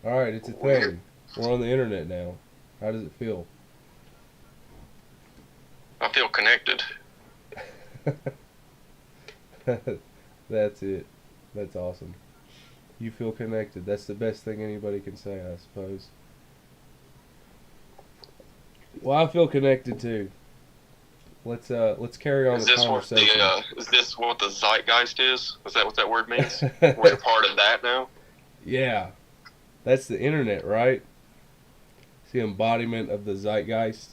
All right, it's a Weird. thing. We're on the internet now. How does it feel? I feel connected. That's it. That's awesome. You feel connected. That's the best thing anybody can say, I suppose. Well, I feel connected too. Let's carry on the conversation. Is this what the zeitgeist is? Is that what that word means? We're a part of that now. Yeah, that's the internet, right? It's the embodiment of the zeitgeist.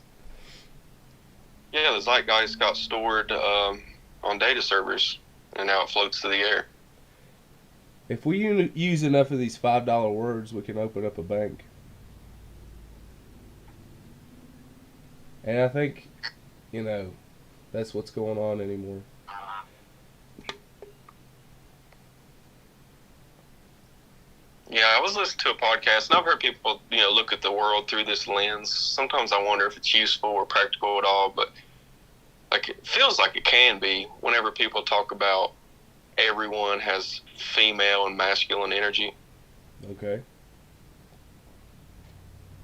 Yeah, the zeitgeist got stored on data servers, and now it floats through the air. If we use enough of these $5 words, we can open up a bank. And I think, you know, that's what's going on anymore. Yeah, I was listening to a podcast, and I've heard people, look at the world through this lens. Sometimes I wonder if it's useful or practical at all, but like it feels like it can be whenever people talk about everyone has female and masculine energy. Okay,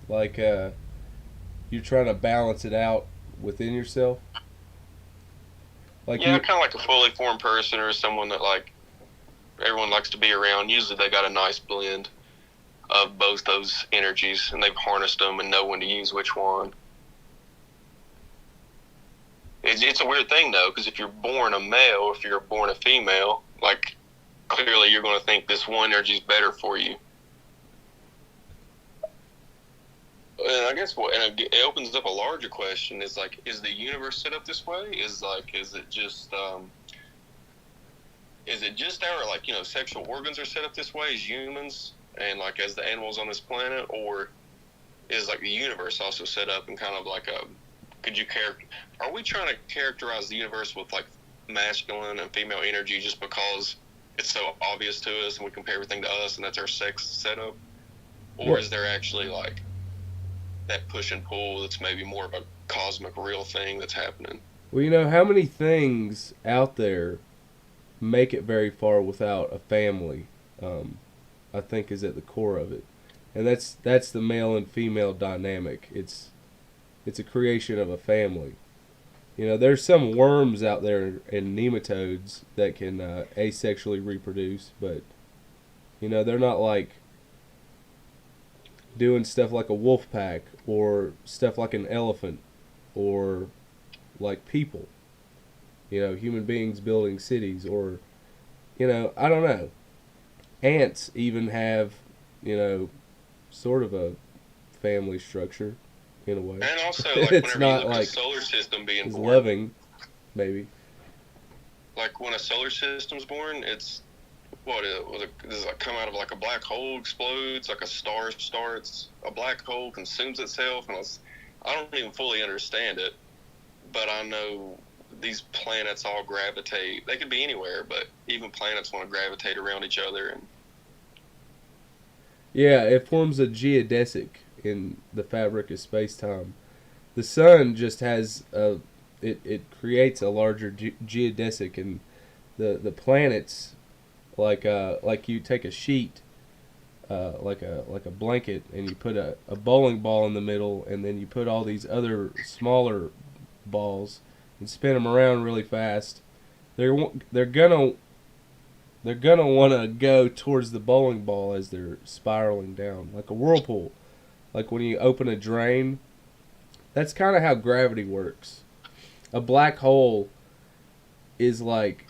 like you're trying to balance it out within yourself. Like Yeah, you, kind of like a fully formed person or someone that like everyone likes to be around. Usually they got a nice blend of both those energies, and they've harnessed them and know when to use which one. It's a weird thing though, because if you're born a male, if you're born a female, like clearly you're going to think this one energy is better for you. And I guess and it opens up a larger question: is like, is the universe set up this way? Is it just our sexual organs are set up this way as humans, and like as the animals on this planet, or is like the universe also set up and kind of like a could you are we trying to characterize the universe with like masculine and female energy just because it's so obvious to us and we compare everything to us and that's our sex setup, or well, is there actually like that push and pull that's maybe more of a cosmic real thing that's happening? well, you know how many things out there make it very far without a family. Um, I think is at the core of it, and that's the male and female dynamic. It's a creation of a family. You know, there's some worms out there and nematodes that can asexually reproduce, but you know they're not like doing stuff like a wolf pack or stuff like an elephant or like people. You know, human beings building cities or I don't know. Ants even have you know sort of a family structure in a way. And also, like It's whenever you not look at a like solar system being as born, loving, maybe. like when a solar system's born, it's what does it come out of like a black hole explodes, like a star starts, a black hole consumes itself, and I don't even fully understand it, but I know these planets all gravitate. They could be anywhere, but even planets want to gravitate around each other, and Yeah, it forms a geodesic in the fabric of space time. The sun just has a it creates a larger geodesic, and the planets like you take a sheet like a blanket and you put a bowling ball in the middle and then you put all these other smaller balls and spin them around really fast. They're they're gonna they're gonna want to go towards the bowling ball as they're spiraling down like a whirlpool. Like when you open a drain, that's kind of how gravity works. A black hole is like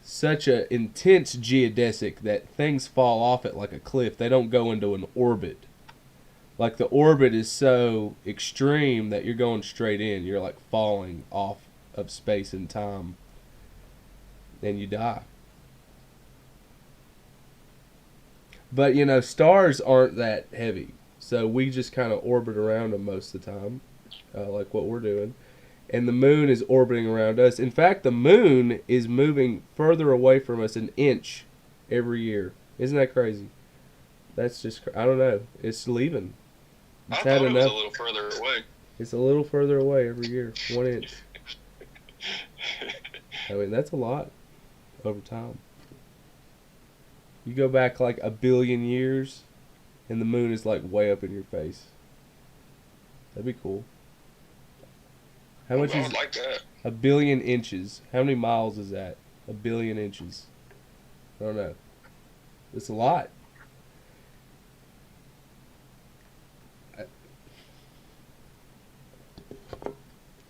such a intense geodesic that things fall off it like a cliff. They don't go into an orbit. Like the orbit is so extreme that you're going straight in. You're like falling off of space and time and you die. But you know, stars aren't that heavy. So we just kind of orbit around them most of the time, like what we're doing. And the moon is orbiting around us. In fact, the moon is moving further away from us an inch every year. Isn't that crazy? That's just I don't know. It's leaving. It's I had thought it was a enough. little further away. It's a little further away every year, 1 inch. I mean, that's a lot over time. You go back like a billion years, and the moon is like way up in your face. That'd be cool. How much I is would like that. 1,000,000,000 inches? How many miles is that? 1,000,000,000 inches. I don't know. It's a lot.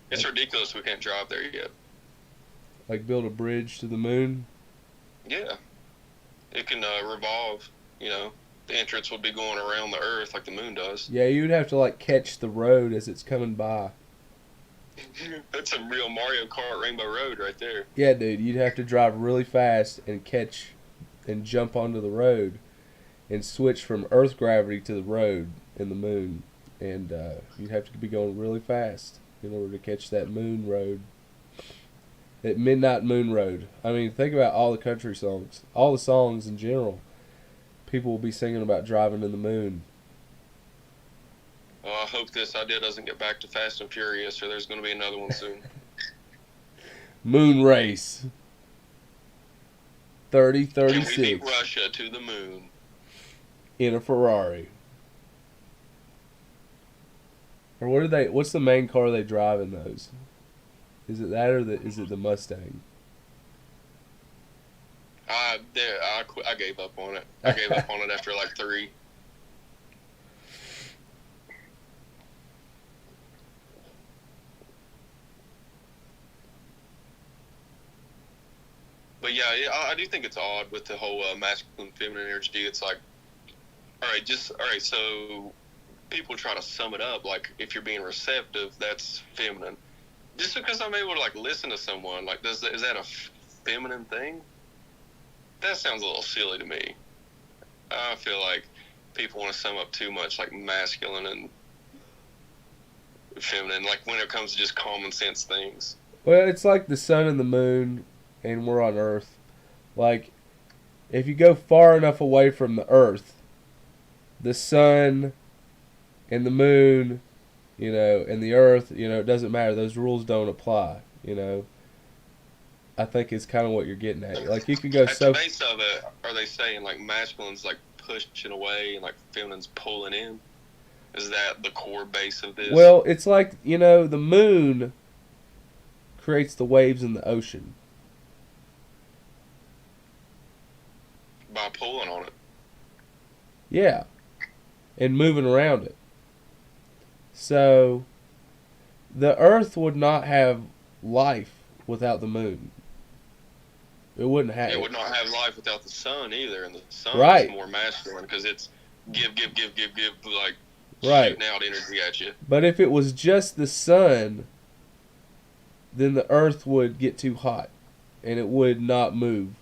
It's ridiculous we can't drive there yet. Like build a bridge to the moon. Yeah. It can revolve, you know. The entrance would be going around the Earth like the moon does. Yeah, you would have to like catch the road as it's coming by. That's a real Mario Kart Rainbow Road right there. Yeah, dude, you'd have to drive really fast and catch and jump onto the road and switch from Earth gravity to the road in the moon. And you'd have to be going really fast in order to catch that moon road. That midnight moon road. I mean, think about all the country songs. All the songs in general. People will be singing about driving in the moon. I hope this idea doesn't get back to Fast and Furious, or there's going to be another one soon. Moon race. Can we beat 3036 Russia to the moon? in a Ferrari. Or what's the main car they drive in those? Is it that or is it the Mustang? I gave up on it. I gave up on it after like 3. But yeah, I do think it's odd with the whole masculine, feminine energy. It's like, all right, so people try to sum it up like if you're being receptive, that's feminine. Just because I'm able to like listen to someone, like is that a feminine thing? That sounds a little silly to me. I feel like people want to sum up too much like masculine and feminine, like when it comes to just common sense things. Well, it's like the sun and the moon, and we're on Earth. Like, if you go far enough away from the Earth, the sun and the moon, you know, and the Earth, you know, it doesn't matter. Those rules don't apply, you know. I think it's kind of what you're getting at. Like, you could go At so... the base of it, are they saying like masculine's like pushing away and like feminine's pulling in? Is that the core base of this? Well, it's like, you know, the moon creates the waves in the ocean. By pulling on it. Yeah. And moving around it. So, the Earth would not have life without the moon. It wouldn't have. It would not have life without the sun either, and the sun Right. is more masculine because it's give, like Right. shooting out energy at you. But if it was just the sun, then the Earth would get too hot, and it would not move,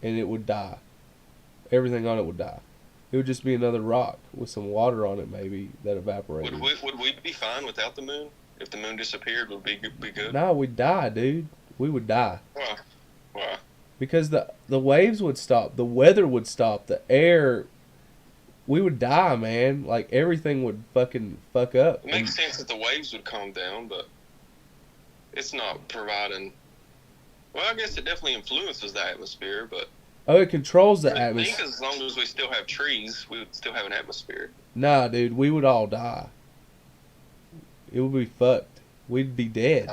and it would die. Everything on it would die. It would just be another rock with some water on it, maybe, that evaporated. Would we be fine without the moon? If the moon disappeared, would we be good? No, we'd die, dude. We would die. Why? Because the waves would stop, the weather would stop, the air, we would die, man. Like, everything would fucking fuck up. It makes sense that the waves would calm down, but it's not providing... Well, I guess it definitely influences the atmosphere, but... Oh, it controls the I atmosphere. think as long as we still have trees, we would still have an atmosphere. Nah, dude, we would all die. It would be fucked. We'd be dead.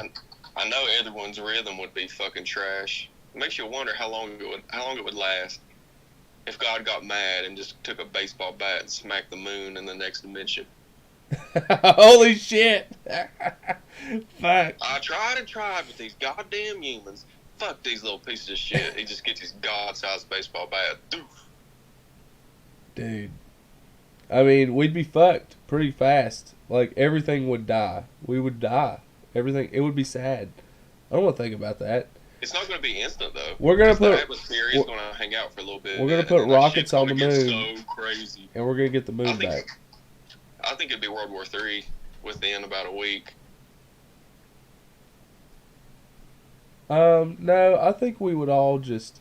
I know everyone's rhythm would be fucking trash. It makes you wonder how long it would last if God got mad and just took a baseball bat and smacked the moon in the next dimension. Holy shit! Fuck. I tried with these goddamn humans. Fuck these little pieces of shit. He just gets his god-sized baseball bat. Doof. Dude. I mean, we'd be fucked pretty fast. Like, everything would die. We would die. Everything. It would be sad. I don't want to think about that. It's not going to be instant, though. We're going to put... The atmosphere is going to hang out for a little bit. We're going to put rockets on the moon. So crazy. And we're going to get the moon back. I think it'd be World War III within about a week. No, I think we would all just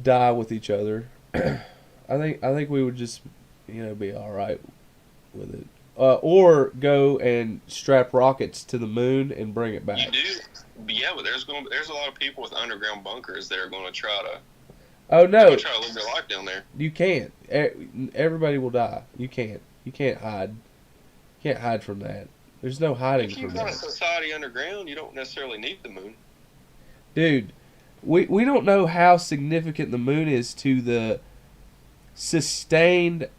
die with each other. I think we would just, be all right with it. Or go and strap rockets to the moon and bring it back. You do, yeah, but there's a lot of people with underground bunkers that are going to try to. Oh They're no, gonna try to live their life down there. you can't. Everybody will die. You can't. You can't hide. You can't hide from that. There's no hiding If from you've got a that. society underground, you don't necessarily need the moon. Dude, we don't know how significant the moon is to the sustained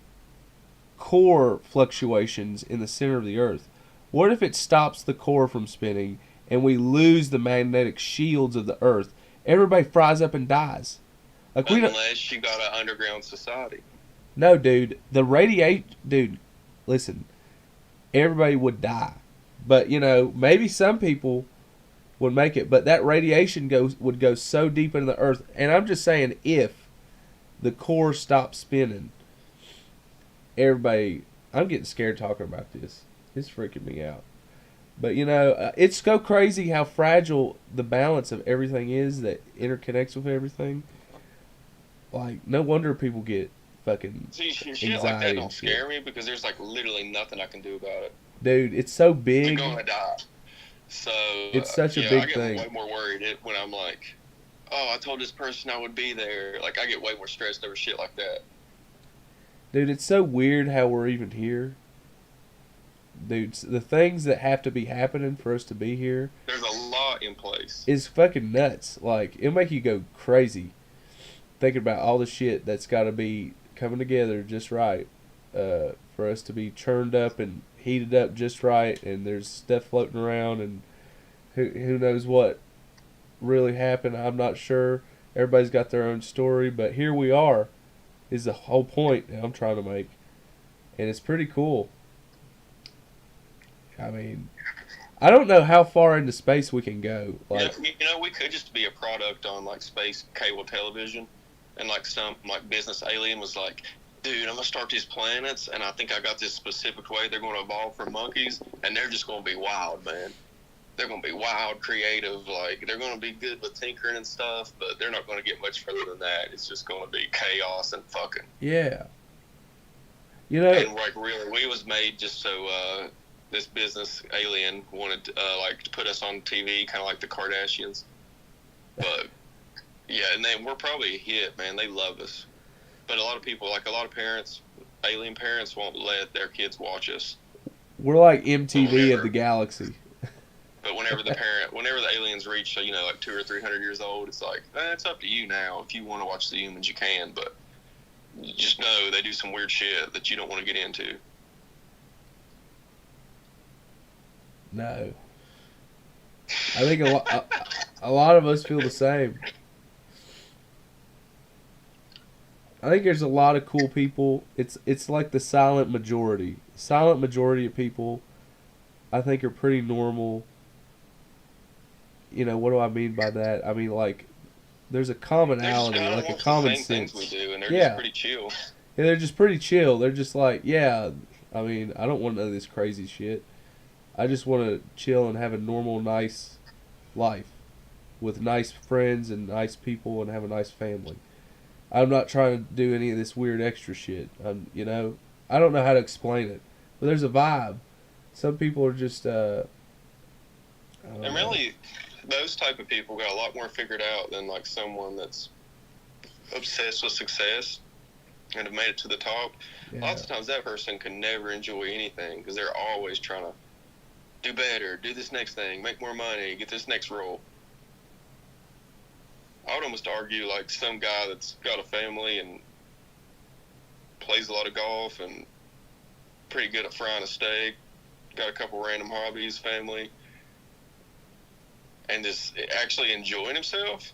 core fluctuations in the center of the earth. What if it stops the core from spinning and we lose the magnetic shields of the earth? Everybody fries up and dies. Like we don't. Unless you got an underground society. No, dude. The radiate, dude. Listen, everybody would die, but maybe some people would make it. But that radiation would go so deep into the earth. And I'm just saying, if the core stops spinning, everybody. I'm getting scared talking about this. It's freaking me out. But it's so crazy how fragile the balance of everything is that interconnects with everything. Like, no wonder people get fucking See, shit like anxiety that and don't shit. scare me because there's like literally nothing I can do about it. Dude, it's so You're big. gonna die. So It's such a yeah, big I get thing. way more worried when I'm like, oh, I told this person I would be there. Like I get way more stressed over shit like that. Dude, it's so weird how we're even here. Dude, the things that have to be happening for us to be here There's a lot in place. is fucking nuts. Like, it'll make you go crazy thinking about all the shit that's got to be coming together just right for us to be churned up and heated up just right, and there's stuff floating around, and who knows what really happened. I'm not sure. Everybody's got their own story, but here we are is the whole point that I'm trying to make, and it's pretty cool. I mean, I don't know how far into space we can go. Like, We could just be a product on like space cable television, and like some like business alien was like, dude, I'm gonna start these planets, and I think I got this specific way they're gonna evolve from monkeys, and they're just gonna be wild, man. They're gonna be wild, creative, like they're gonna be good with tinkering and stuff, but they're not gonna get much further than that. It's just gonna be chaos and fucking. yeah, And like really, we was made just so this business alien wanted like to put us on TV, kind of like the Kardashians. But yeah, and then we're probably a hit, man. They love us, but a lot of people, like a lot of parents, alien parents, won't let their kids watch us. we're like MTV of the galaxy. But whenever the aliens reach, like 200 or 300 years old, it's like it's up to you now. If you want to watch the humans, you can, but you just know they do some weird shit that you don't want to get into. No, I think a lot of us feel the same. I think there's a lot of cool people. It's like the silent majority. Silent majority of people, I think, are pretty normal. What do I mean by that? I mean, like, there's a commonality, like a common sense. Things we do, and they're Yeah. just pretty chill. Yeah, they're just pretty chill. They're just like, yeah, I mean, I don't want none of this crazy shit. I just want to chill and have a normal, nice life with nice friends and nice people and have a nice family. I'm not trying to do any of this weird extra shit. I don't know how to explain it, but there's a vibe. Some people are just, I don't And know. really, those type of people got a lot more figured out than like someone that's obsessed with success and have made it to the top. Yeah. Lots of times that person can never enjoy anything because they're always trying to do better, do this next thing, make more money, get this next role. I would almost argue like some guy that's got a family and plays a lot of golf and pretty good at frying a steak, got a couple random hobbies, family, and is actually enjoying himself.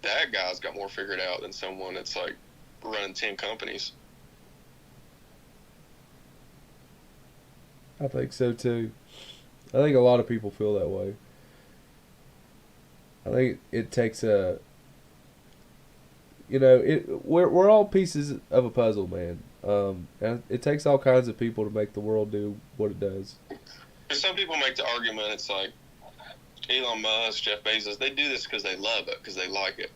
That guy's got more figured out than someone that's like running 10 companies. I think so too. I think a lot of people feel that way. I think it takes we're all pieces of a puzzle, man. And it takes all kinds of people to make the world do what it does. Some people make the argument, it's like Elon Musk, Jeff Bezos, they do this because they love it, because they like it.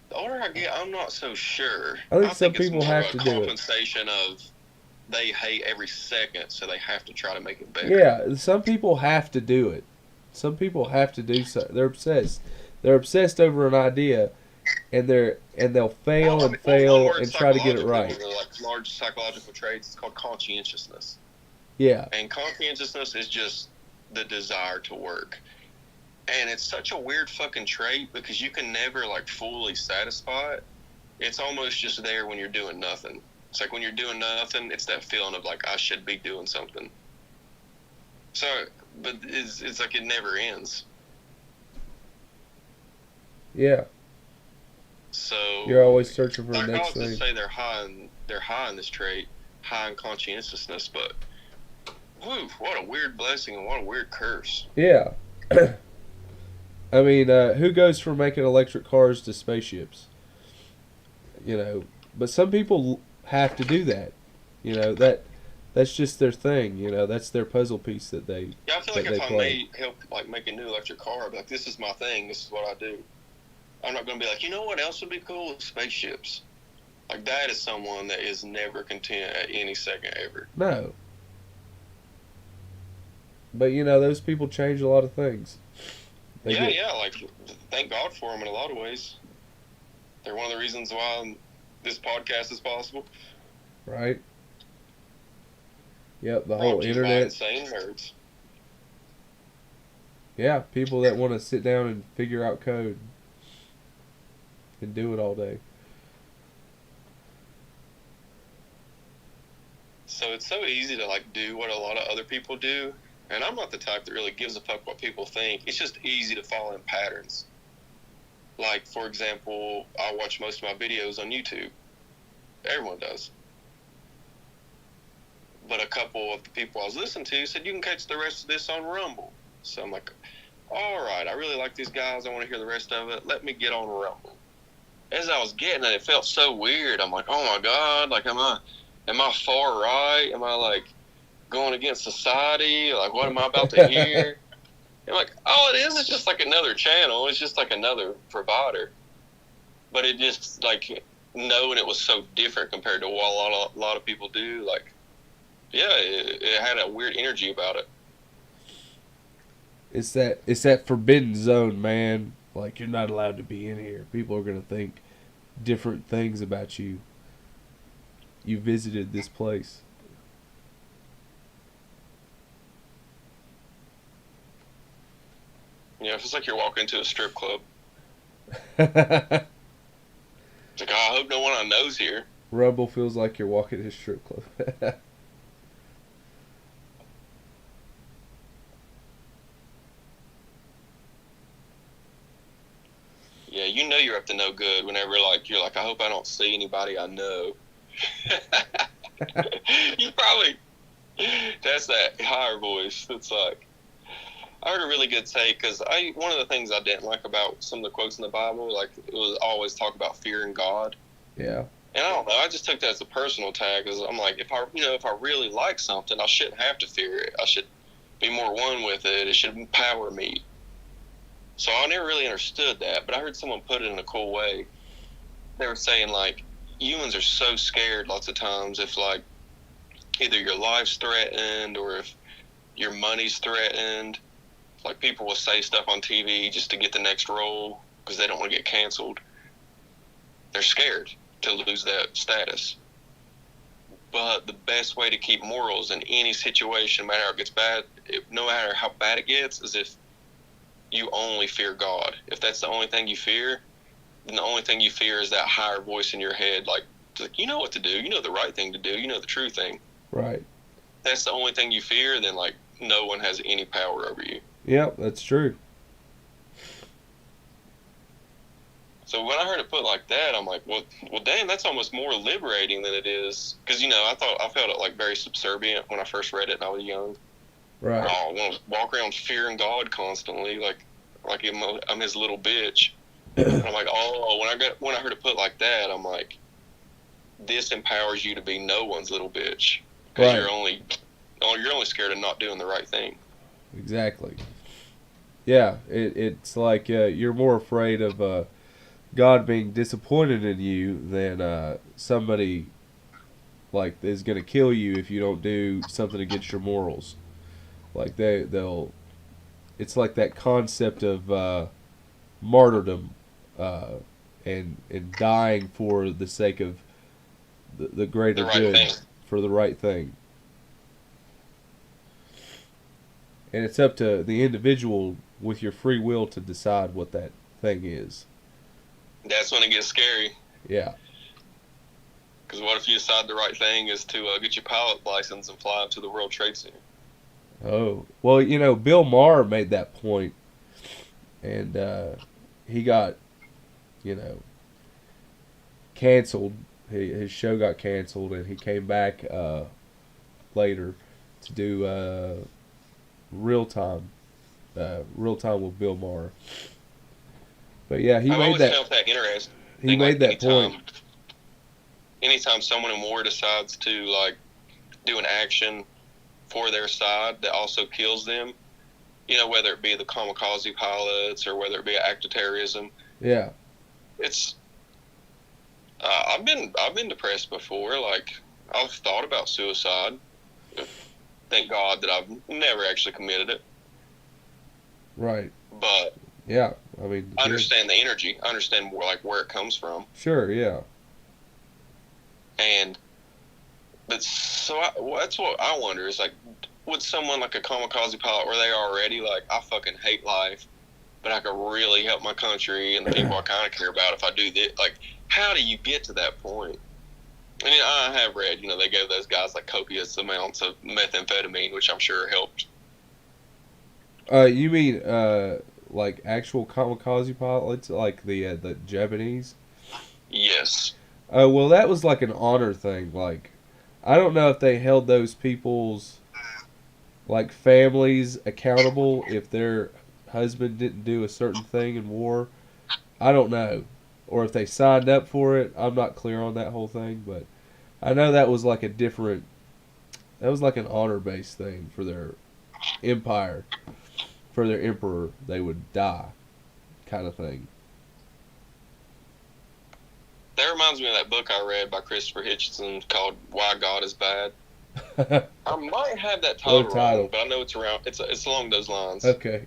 The older I get, I'm not so sure. I think some it's people more have of to a do it. compensation of they hate every second, so they have to try to make it better. Yeah, some people have to do it. Some people have to do so. They're obsessed. They're obsessed over an idea, and they'll fail Well, I and mean, one fail word and try to get it psychologically, right. one of the like large psychological traits is called conscientiousness. Yeah, And conscientiousness is just the desire to work. And it's such a weird fucking trait because you can never like fully satisfy it. It's almost just there when you're doing nothing. It's like when you're doing nothing, it's that feeling of like I should be doing something. So, but it's like it never ends. yeah. So You're always searching for the next psychologists thing. say they're high in this trait, high in conscientiousness, but whew, what a weird blessing and what a weird curse. Yeah. I mean, who goes from making electric cars to spaceships? You know, but some people have to do that. You know that's just their thing. You know, that's their puzzle piece that they Yeah, I feel that like they if I play. help like make a new electric car, I'd be like, this is my thing. This is what I do. I'm not going to be like, you know what else would be cool? Spaceships. Like that is someone that is never content at any second ever. No, but you know those people change a lot of things. They Yeah, get yeah. Like thank God for them in a lot of ways. They're one of the reasons why this podcast is possible. right. Yep, the Brought whole to you by internet. insane nerds. Yeah, people that want to sit down and figure out code and do it all day. So it's so easy to like do what a lot of other people do. And I'm not the type that really gives a fuck what people think. It's just easy to fall in patterns. Like, for example, I watch most of my videos on YouTube. Everyone does. But a couple of the people I was listening to said, you can catch the rest of this on Rumble. So I'm like, all right, I really like these guys. I want to hear the rest of it. Let me get on Rumble. As I was getting it, it felt so weird. I'm like, oh my God, like, am I far right? Am I like going against society? Like, what am I about to hear? I'm like, all it is just like another channel. It's just like another provider. But it just, like, knowing it was so different compared to what a lot of people do, like, yeah, it had a weird energy about it. It's that forbidden zone, man. Like you're not allowed to be in here. People are gonna think different things about you. You visited this place. Yeah, it's just like you're walking into a strip club. Rumble It's like, oh, I hope no one I know's here. feels like you're walking in a strip club. Yeah, you know you're up to no good whenever, like, you're like, I hope I don't see anybody I know. You probably, that's that higher voice that's like, I heard a really good take because one of the things I didn't like about some of the quotes in the Bible, like it was always talk about fearing God, Yeah. and I don't know, I just took that as a personal tag because I'm like, if I really like something, I shouldn't have to fear it. I should be more one with it. It should empower me. So I never really understood that, but I heard someone put it in a cool way. They were saying like humans are so scared lots of times if like either your life's threatened or if your money's threatened. Like people will say stuff on TV just to get the next role because they don't want to get canceled. They're scared to lose that status. But the best way to keep morals in any situation, no matter how it gets bad, no matter how bad it gets, is if you only fear God. If that's the only thing you fear, then the only thing you fear is that higher voice in your head, like you know what to do, you know the right thing to do, you know the true thing. Right. That's the only thing you fear, then like no one has any power over you. Yep, that's true. So when I heard it put like that, I'm like, well, damn, that's almost more liberating than it is. Because, you know, I felt it like very subservient when I first read it and I was young. Right. Oh, I want to walk around fearing God constantly, like I'm his little bitch. And I'm like, oh, when I heard it put like that, I'm like, this empowers you to be no one's little bitch because Right. you're only scared of not doing the right thing. Exactly. Yeah, it's like you're more afraid of God being disappointed in you than somebody like is going to kill you if you don't do something against your morals. Like they'll. It's like that concept of martyrdom. and dying for the sake of the greater The right good, thing. for the right thing. And it's up to the individual with your free will to decide what that thing is. That's when it gets scary. Yeah. Because what if you decide the right thing is to get your pilot license and fly to the World Trade Center? Oh. Well, Bill Maher made that point, and he got, you know, canceled. His show got canceled, and he came back later to do real time, real time with Bill Maher. But yeah, I've always found that interesting. He made that point. Anytime someone in war decides to like do an action for their side that also kills them, whether it be the kamikaze pilots or whether it be an act of terrorism. Yeah. It's I've been depressed before. Like, I've thought about suicide. Thank God that I've never actually committed it. Right. But yeah, I mean, I understand the energy. I understand where it comes from. Sure. Yeah. But so that's what I wonder is like, would someone like a kamikaze pilot where they already like, I fucking hate life, but I could really help my country and the people I kind of care about if I do this? Like, how do you get to that point? I mean, I have read, they gave those guys like copious amounts of methamphetamine, which I'm sure helped. You mean like actual kamikaze pilots, like the Japanese? Yes. Well, that was like an honor thing. Like, I don't know if they held those people's like families accountable if their husband didn't do a certain thing in war. I don't know, or if they signed up for it. I'm not clear on that whole thing, but I know that was like that was like an honor-based thing for their empire, for their emperor. They would die, kind of thing. That reminds me of that book I read by Christopher Hitchens called "Why God Is Bad." I might have that title wrong, but I know it's around. It's along those lines. Okay.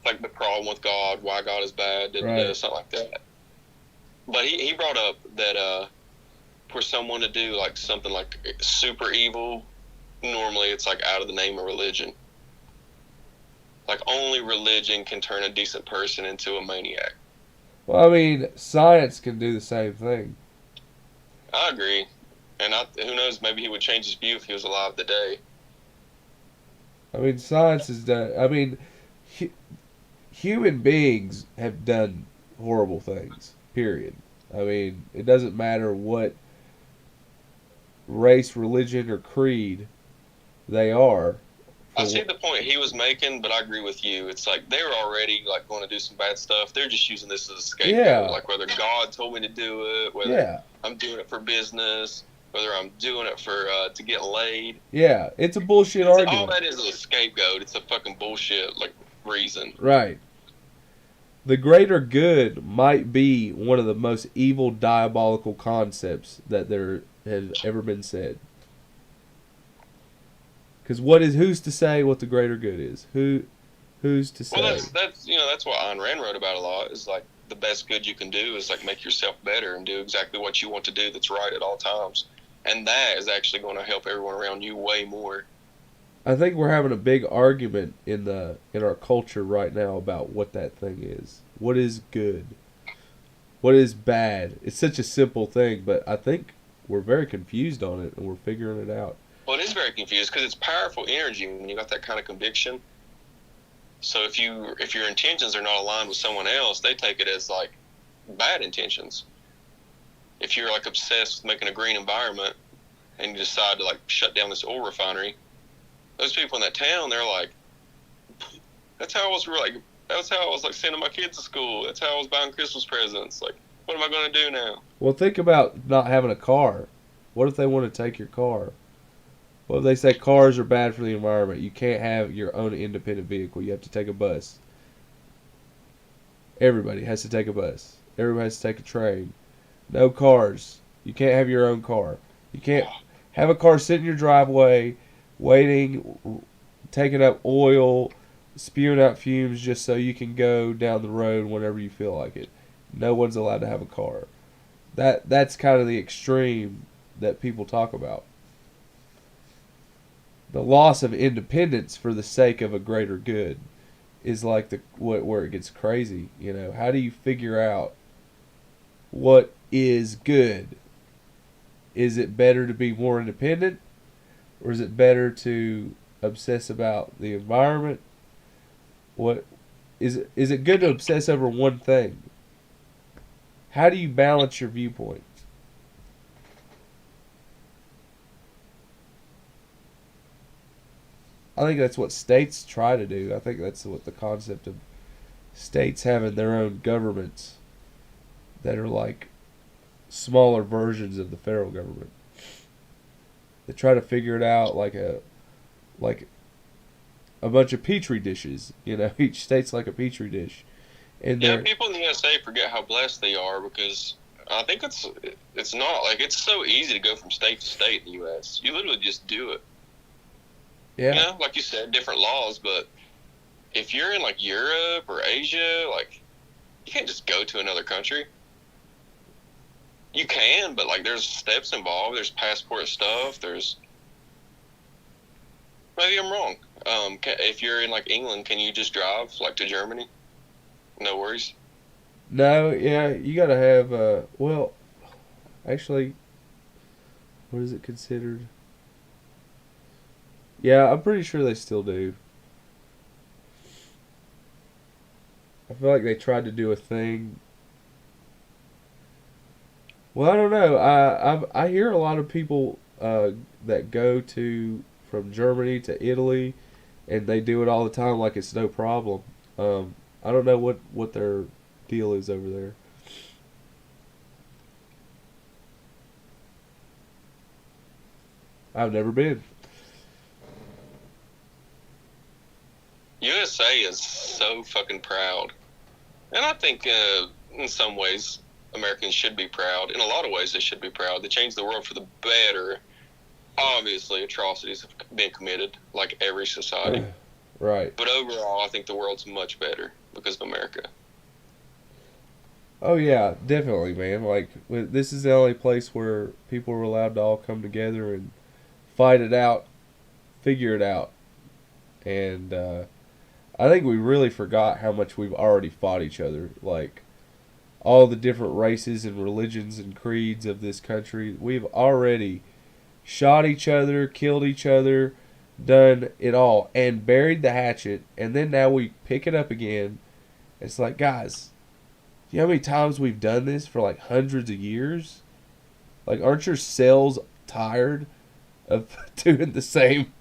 Like the problem with God, why God is bad, right. Something like that. But he brought up that for someone to do like something like super evil, normally it's like out of the name of religion. Like only religion can turn a decent person into a maniac. Well, I mean, science can do the same thing. I agree. And who knows, maybe he would change his view if he was alive today. I mean, science has done... I mean, human beings have done horrible things, period. I mean, it doesn't matter what race, religion, or creed they are. I see the point he was making, but I agree with you. It's like they were already like going to do some bad stuff. They're just using this as a scapegoat. Yeah. Like whether God told me to do it, whether I'm doing it for business, whether I'm doing it for to get laid. Yeah, it's a bullshit argument. All that is a scapegoat. It's a fucking bullshit like reason. Right. The greater good might be one of the most evil, diabolical concepts that there has ever been said. Because who's to say what the greater good is? Who's to say? Well, that's what Ayn Rand wrote about a lot. Is like the best good you can do is like make yourself better and do exactly what you want to do that's right at all times, and that is actually going to help everyone around you way more. I think we're having a big argument in our culture right now about what that thing is. What is good? What is bad? It's such a simple thing, but I think we're very confused on it, and we're figuring it out. Well, it is very confused because it's powerful energy when you got that kind of conviction. So if your intentions are not aligned with someone else, they take it as like bad intentions. If you're like obsessed with making a green environment and you decide to like shut down this oil refinery, those people in that town, they're like, that's how I was like sending my kids to school. That's how I was buying Christmas presents. Like, what am I going to do now? Well, think about not having a car. What if they want to take your car? What if they say cars are bad for the environment? You can't have your own independent vehicle. You have to take a bus. Everybody has to take a bus. Everybody has to take a train. No cars. You can't have your own car. You can't have a car sit in your driveway, waiting, taking up oil, spewing out fumes just so you can go down the road whenever you feel like it. no one's allowed to have a car. That's kind of the extreme that people talk about. The loss of independence for the sake of a greater good is like where it gets crazy. You know, how do you figure out what is good? Is it better to be more independent, or is it better to obsess about the environment? What is it good to obsess over one thing? How do you balance your viewpoint? I think that's what states try to do. I think that's what the concept of states having their own governments that are like smaller versions of the federal government. They try to figure it out like a bunch of petri dishes. You know, each state's like a petri dish, and Yeah, they're people in the USA forget how blessed they are because I think it's not like it's so easy to go from state to state in the U.S. You literally just do it. yeah, You know, like you said, different laws, but if you're in like Europe or Asia, like you can't just go to another country. You can, but like there's steps involved. There's passport stuff. There's maybe I'm wrong. If you're in like England, can you just drive like to Germany? No worries. no, yeah, you gotta have well, actually, what is it considered? Yeah, I'm pretty sure they still do. I feel like they tried to do a thing. Well, I don't know. I hear a lot of people that go to from Germany to Italy, and they do it all the time like it's no problem. I don't know what their deal is over there. I've never been. USA is so fucking proud, and I think in some ways Americans should be proud. In a lot of ways, they should be proud. They changed the world for the better. Obviously, atrocities have been committed, like every society. Right. But overall, I think the world's much better because of America. Oh yeah, definitely, man. Like this is the only place where people are allowed to all come together and fight it out, figure it out, and I think we really forgot how much we've already fought each other. Like all the different races and religions and creeds of this country, we've already shot each other, killed each other, done it all, and buried the hatchet. And then now we pick it up again. It's like, guys, you know how many times we've done this for like hundreds of years? Like, aren't your cells tired of doing the same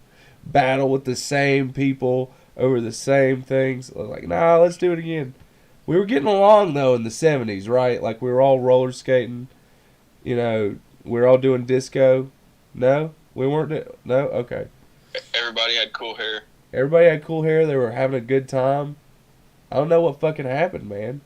battle with the same people over the same things? Like, nah, let's do it again. We were getting along though in the '70s, right? Like we were all roller skating. You know, we were all doing disco. No, we weren't. No, okay. Everybody had cool hair. Everybody had cool hair. They were having a good time. I don't know what fucking happened, man.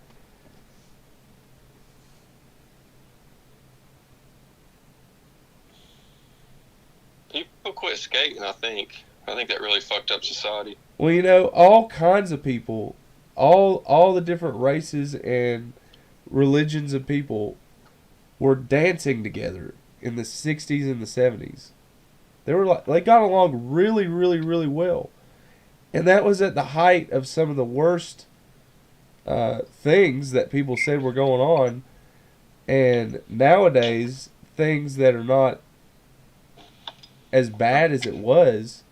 People quit skating, I think. I think that really fucked up society. Well, you know, all kinds of people, all the different races and religions of people were dancing together in the '60s and the '70s. They were like they got along really, really, really well, and that was at the height of some of the worst things that people said were going on. And nowadays, things that are not as bad as it was,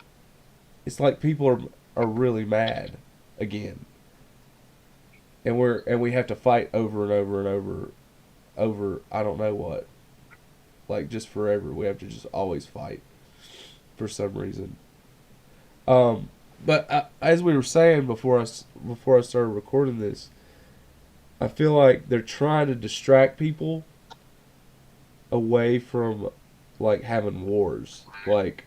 it's like people are really mad again, and we have to fight over and over and over I don't know what, like just forever. We have to just always fight for some reason. But as we were saying before I started recording this, I feel like they're trying to distract people away from like having wars, like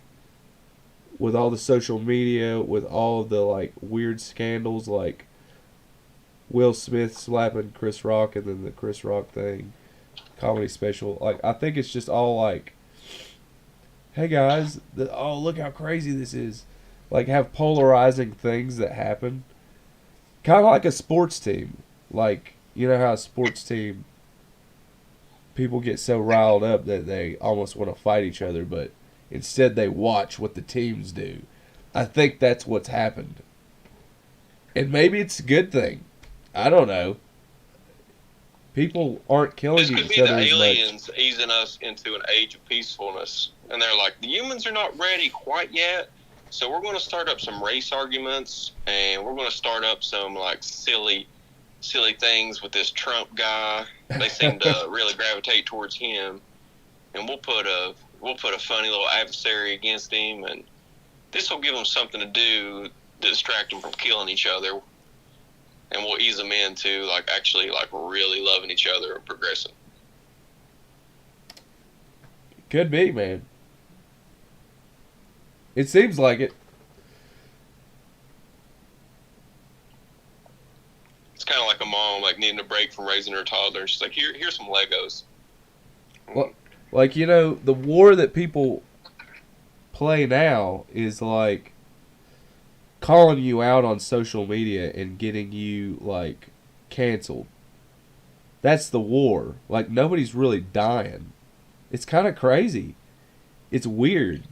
with all the social media, with all of the like weird scandals, like Will Smith slapping Chris Rock and then the Chris Rock thing, comedy special. Like I think it's just all like, hey guys, oh look how crazy this is. Like have polarizing things that happen, kind of like a sports team. Like you know how a sports team, people get so riled up that they almost want to fight each other, but instead they watch what the teams do. I think that's what's happened. And maybe it's a good thing. I don't know. People aren't killing This could each be the other as much. aliens easing us into an age of peacefulness. And they're like, the humans are not ready quite yet, so we're going to start up some race arguments, and we're going to start up some, like, silly things with this Trump guy. They seem to really gravitate towards him. And we'll put a funny little adversary against him, and this will give them something to do to distract them from killing each other. And we'll ease them into, like, actually, like, really loving each other and progressing. Could be, man. It seems like it. It's kind of like a mom, like, needing a break from raising her toddler. She's like, here's some Legos. Well, like, you know, the war that people play now is like calling you out on social media and getting you, like, canceled. That's the war. Like, nobody's really dying. It's kind of crazy. It's weird.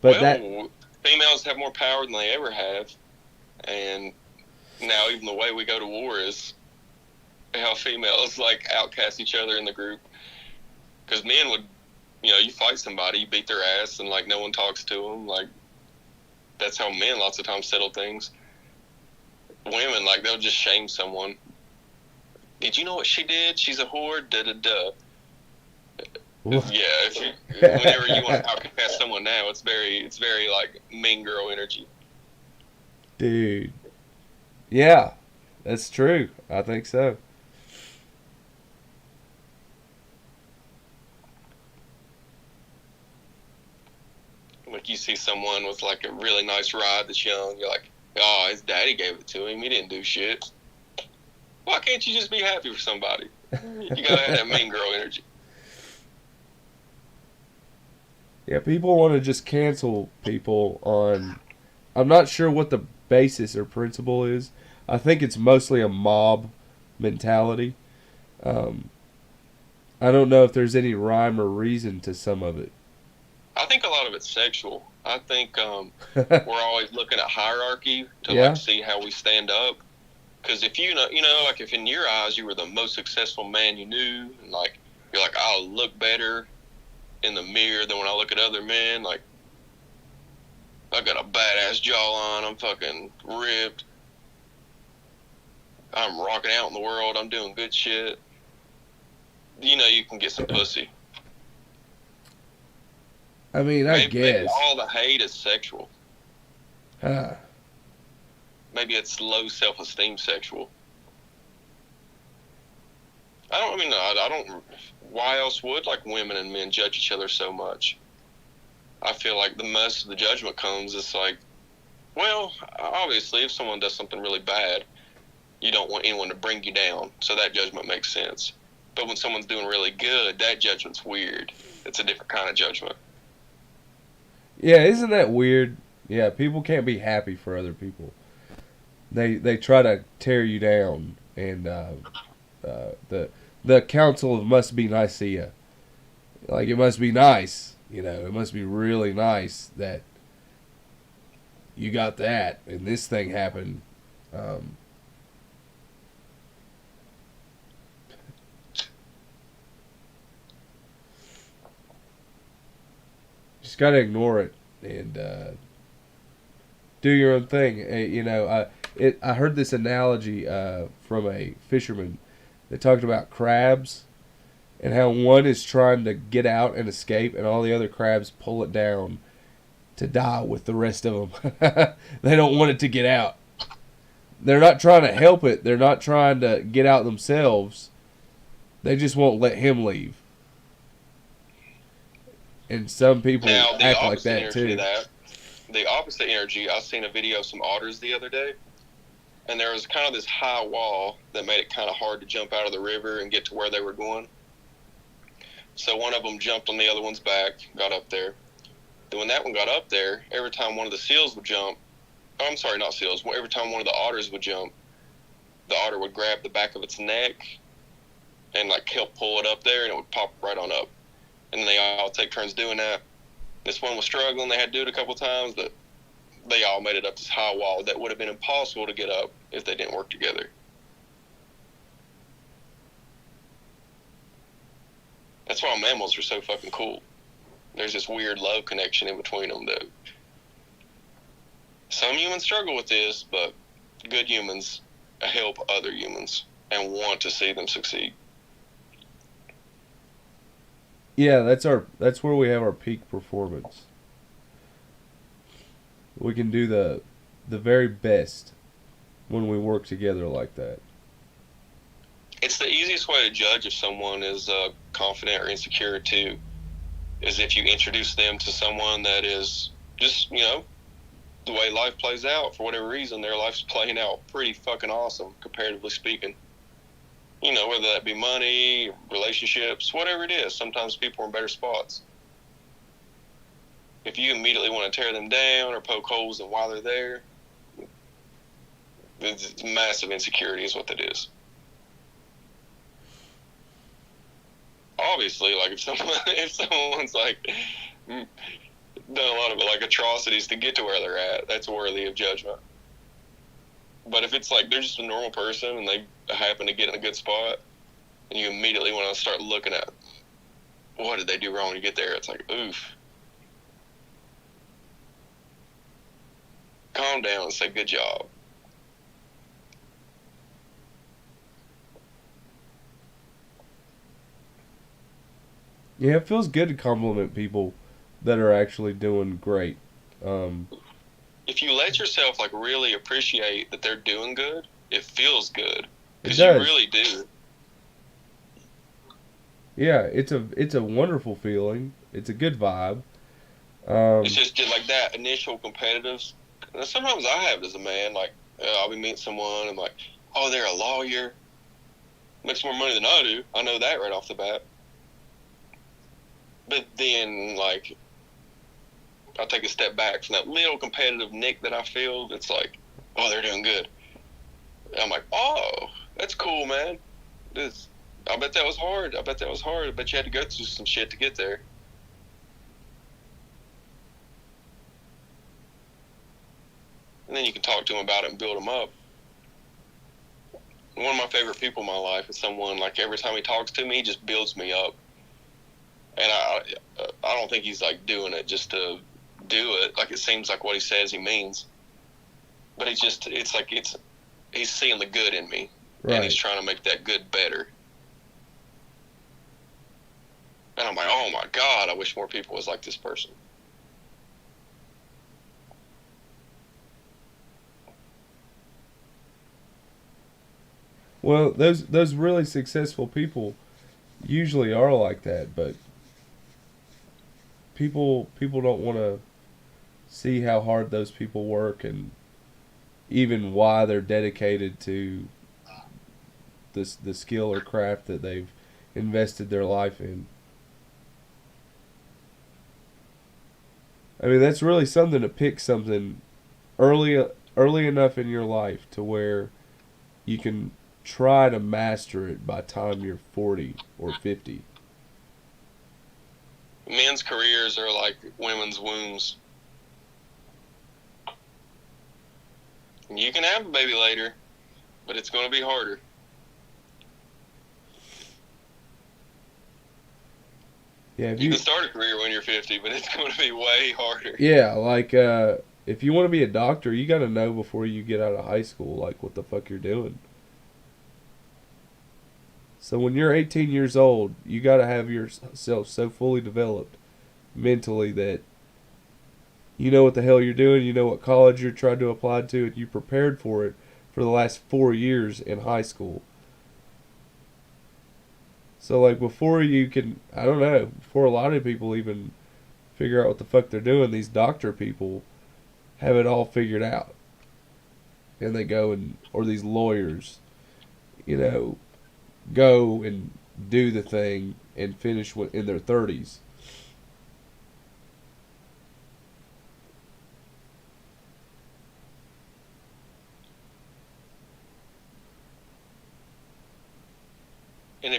But females have more power than they ever have. And now even the way we go to war is how females, like, outcast each other in the group. Because men would, you fight somebody, you beat their ass, and, like, no one talks to them. Like, that's how men lots of times settle things. Women, like, they'll just shame someone. Did you know what she did? She's a whore. Da da da. Yeah, whenever you want to outcast someone now, it's very like mean girl energy. Dude. Yeah, that's true. I think so. Like, you see someone with, like, a really nice ride that's young, you're like, oh, his daddy gave it to him. He didn't do shit. Why can't you just be happy for somebody? You gotta have that mean girl energy. Yeah, people want to just cancel people on... I'm not sure what the basis or principle is. I think it's mostly a mob mentality. I don't know if there's any rhyme or reason to some of it. I think a lot of it's sexual. I think we're always looking at hierarchy to like see how we stand up. Because if like, if in your eyes you were the most successful man you knew, and, like, you're like, I'll look better in the mirror than when I look at other men. Like, I got a badass jawline. I'm fucking ripped. I'm rocking out in the world. I'm doing good shit. You can get some pussy. I mean, I guess. Maybe all the hate is sexual. Maybe it's low self-esteem sexual. I don't. Why else would, like, women and men judge each other so much? I feel like the most of the judgment comes, it's like, well, obviously, if someone does something really bad, you don't want anyone to bring you down, so that judgment makes sense. But when someone's doing really good, that judgment's weird. It's a different kind of judgment. Yeah, isn't that weird? Yeah, people can't be happy for other people. They try to tear you down, and the Council of Must Be Nicaea, like, it must be nice, it must be really nice that you got that and this thing happened. Just gotta ignore it and do your own thing. I heard this analogy from a fisherman that talked about crabs and how one is trying to get out and escape, and all the other crabs pull it down to die with the rest of them. They don't want it to get out. They're not trying to help it. They're not trying to get out themselves. They just won't let him leave. And some people act like that too. The opposite energy, I seen a video of some otters the other day, and there was kind of this high wall that made it kind of hard to jump out of the river and get to where they were going. So one of them jumped on the other one's back, got up there. Then when that one got up there, every time one of the seals would jump, every time one of the otters would jump, the otter would grab the back of its neck and like help pull it up there, and it would pop right on up. And then they all take turns doing that. This one was struggling; they had to do it a couple times, but they all made it up this high wall that would have been impossible to get up if they didn't work together. That's why mammals are so fucking cool. There's this weird love connection in between them that some humans struggle with this, but good humans help other humans and want to see them succeed. Yeah, that's where we have our peak performance. We can do the very best when we work together like that. It's the easiest way to judge if someone is confident or insecure too, is if you introduce them to someone that is just, the way life plays out. For whatever reason, their life's playing out pretty fucking awesome, comparatively speaking. Whether that be money, relationships, whatever it is. Sometimes people are in better spots. If you immediately want to tear them down or poke holes in why they're there, it's massive insecurity is what that is. Obviously, like if someone's like done a lot of like atrocities to get to where they're at, that's worthy of judgment. But if it's like they're just a normal person and they happen to get in a good spot, and you immediately want to start looking at what did they do wrong to get there, it's like, oof. Calm down and say good job. Yeah, it feels good to compliment people that are actually doing great. Um, If you let yourself like really appreciate that they're doing good, it feels good it because you does. really do. Yeah, it's a wonderful feeling. It's a good vibe. It's just like that initial competitive. Sometimes I have it as a man. Like I'll be meeting someone and like, oh, they're a lawyer, makes more money than I do. I know that right off the bat. But then like, I'll take a step back from that little competitive nick that I feel. It's like, oh, they're doing good. And I'm like, oh, that's cool, man. I bet that was hard. I bet you had to go through some shit to get there. And then you can talk to them about it and build them up. One of my favorite people in my life is someone, like, every time he talks to me, he just builds me up. And I don't think he's, like, doing it just to do it. Like, it seems like what he says he means. But it's like he's seeing the good in me. right. And he's trying to make that good better. And I'm like, oh my God, I wish more people was like this person. Well, those really successful people usually are like that, but people don't want to see how hard those people work and even why they're dedicated to the skill or craft that they've invested their life in. I mean, that's really something to pick something early early enough in your life to where you can try to master it by time you're 40 or 50. Men's careers are like women's wombs. You can have a baby later, but it's going to be harder. Yeah, if You you can start a career when you're 50, but it's going to be way harder. yeah, like if you want to be a doctor, you got to know before you get out of high school like what the fuck you're doing. So when you're 18 years old, you got to have yourself so fully developed mentally that you know what the hell you're doing, you know what college you're trying to apply to, and you prepared for it for the last 4 years in high school. So like before you can, I don't know, before a lot of people even figure out what the fuck they're doing, these doctor people have it all figured out. And they go and, or these lawyers, you know, go and do the thing and finish in their 30s.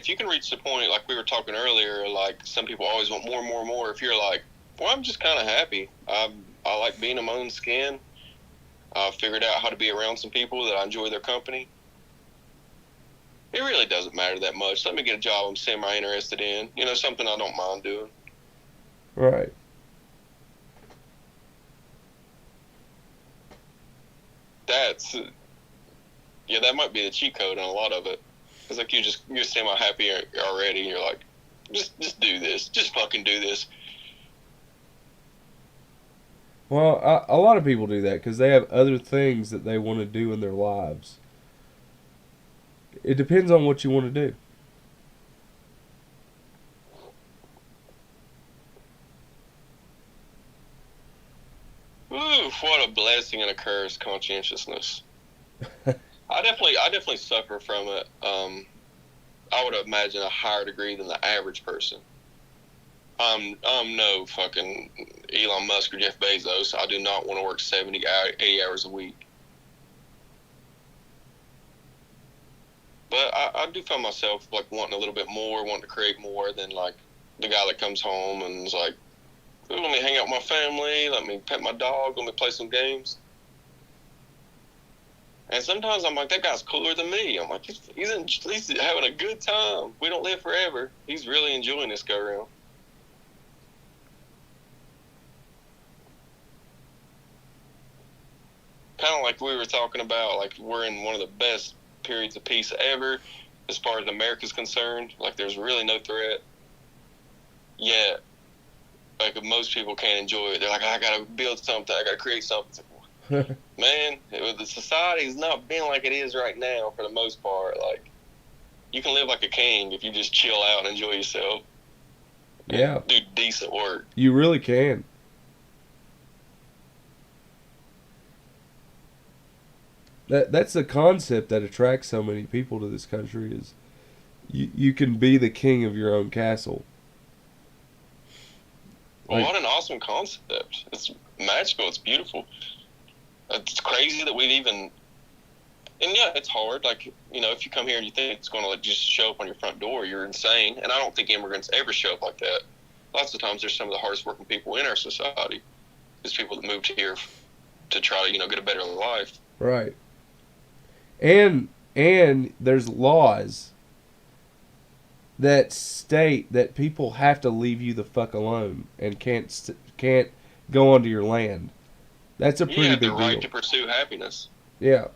if you can reach the point, like we were talking earlier, like some people always want more and more and more. If you're like, well, I'm just kind of happy. I like being in my own skin. I figured out how to be around some people that I enjoy their company. It really doesn't matter that much. Let me get a job I'm semi-interested in. You know, something I don't mind doing. Right. That's, yeah, that might be the cheat code on a lot of it. It's like you're semi-happy already, and you're like, just do this. Just fucking do this. Well, a lot of people do that because they have other things that they want to do in their lives. It depends on what you want to do. Ooh, what a blessing and a curse, conscientiousness. I definitely suffer from it. I would imagine a higher degree than the average person. I'm no fucking Elon Musk or Jeff Bezos. I do not want to work 80 hours a week. But I do find myself like wanting a little bit more, wanting to create more than like the guy that comes home and is like, "Ooh, let me hang out with my family, let me pet my dog, let me play some games." And sometimes I'm like, that guy's cooler than me. I'm like, he's at least having a good time. We don't live forever. He's really enjoying this go around. Kind of like we were talking about, like we're in one of the best periods of peace ever as far as America's concerned. Like there's really no threat. Yet, like most people can't enjoy it. They're like, I gotta build something. I gotta create something. Man, the society's not been like it is right now for the most part. Like, you can live like a king if you just chill out and enjoy yourself. Yeah. Do decent work. You really can. That's the concept that attracts so many people to this country is you can be the king of your own castle. Well, what an awesome concept. It's magical. It's beautiful. It's crazy that we've even... And yeah, it's hard. Like, you know, if you come here and you think it's going to like just show up on your front door, you're insane. And I don't think immigrants ever show up like that. Lots of times they're some of the hardest working people in our society. It's people that moved here to try to, you know, get a better life. Right. And there's laws that state that people have to leave you the fuck alone and can't go onto your land. That's a pretty big deal. You have the right to pursue happiness. Yeah.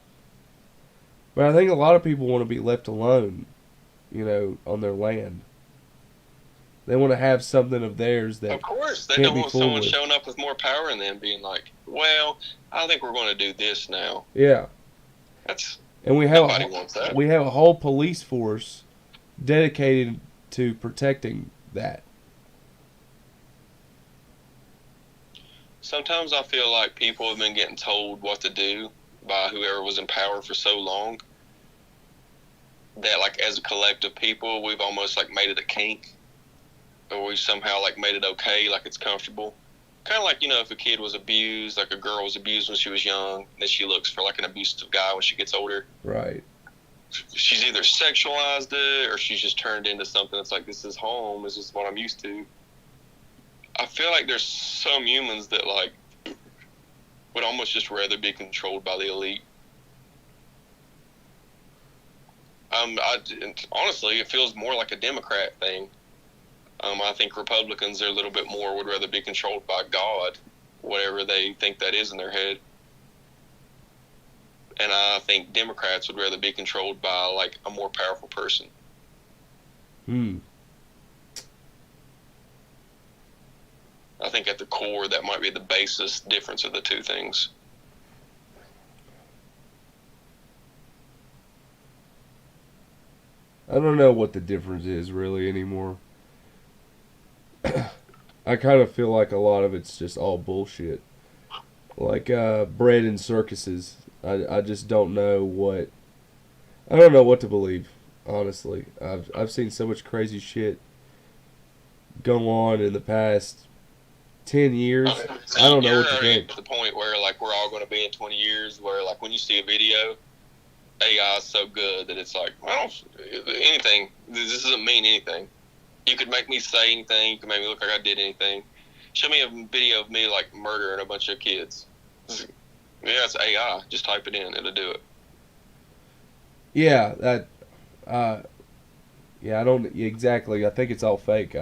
But I think a lot of people want to be left alone, you know, on their land. They want to have something of theirs that. Of course, they don't want someone showing up with more power than them, being like, "Well, I think we're going to do this now." Yeah. Nobody wants that. We have a whole police force dedicated to protecting that. Sometimes I feel like people have been getting told what to do by whoever was in power for so long that, like, as a collective people, we've almost like made it a kink, or we somehow like made it okay, like it's comfortable. Kind of like, you know, if a kid was abused, like a girl was abused when she was young, then she looks for like an abusive guy when she gets older. Right. She's either sexualized it or she's just turned into something that's like, this is home, this is what I'm used to. I feel like there's some humans that like would almost just rather be controlled by the elite. Honestly, it feels more like a Democrat thing. I think Republicans are a little bit more would rather be controlled by God, whatever they think that is in their head. And I think Democrats would rather be controlled by like a more powerful person. I think at the core that might be the basis difference of the two things. I don't know what the difference is really anymore. I kind of feel like a lot of it's just all bullshit. Like bread and circuses. I just don't know what. I don't know what to believe. Honestly, I've seen so much crazy shit go on in the past 10 years. I don't know what to think. At the point where like we're all going to be in 20 years, where like when you see a video AI is so good that it's like, I don't anything. This doesn't mean anything. You could make me say anything. You could make me look like I did anything. Show me a video of me like murdering a bunch of kids. Yeah, it's AI. Just type it in; it'll do it. Yeah, that. Yeah, I don't exactly. I think it's all fake.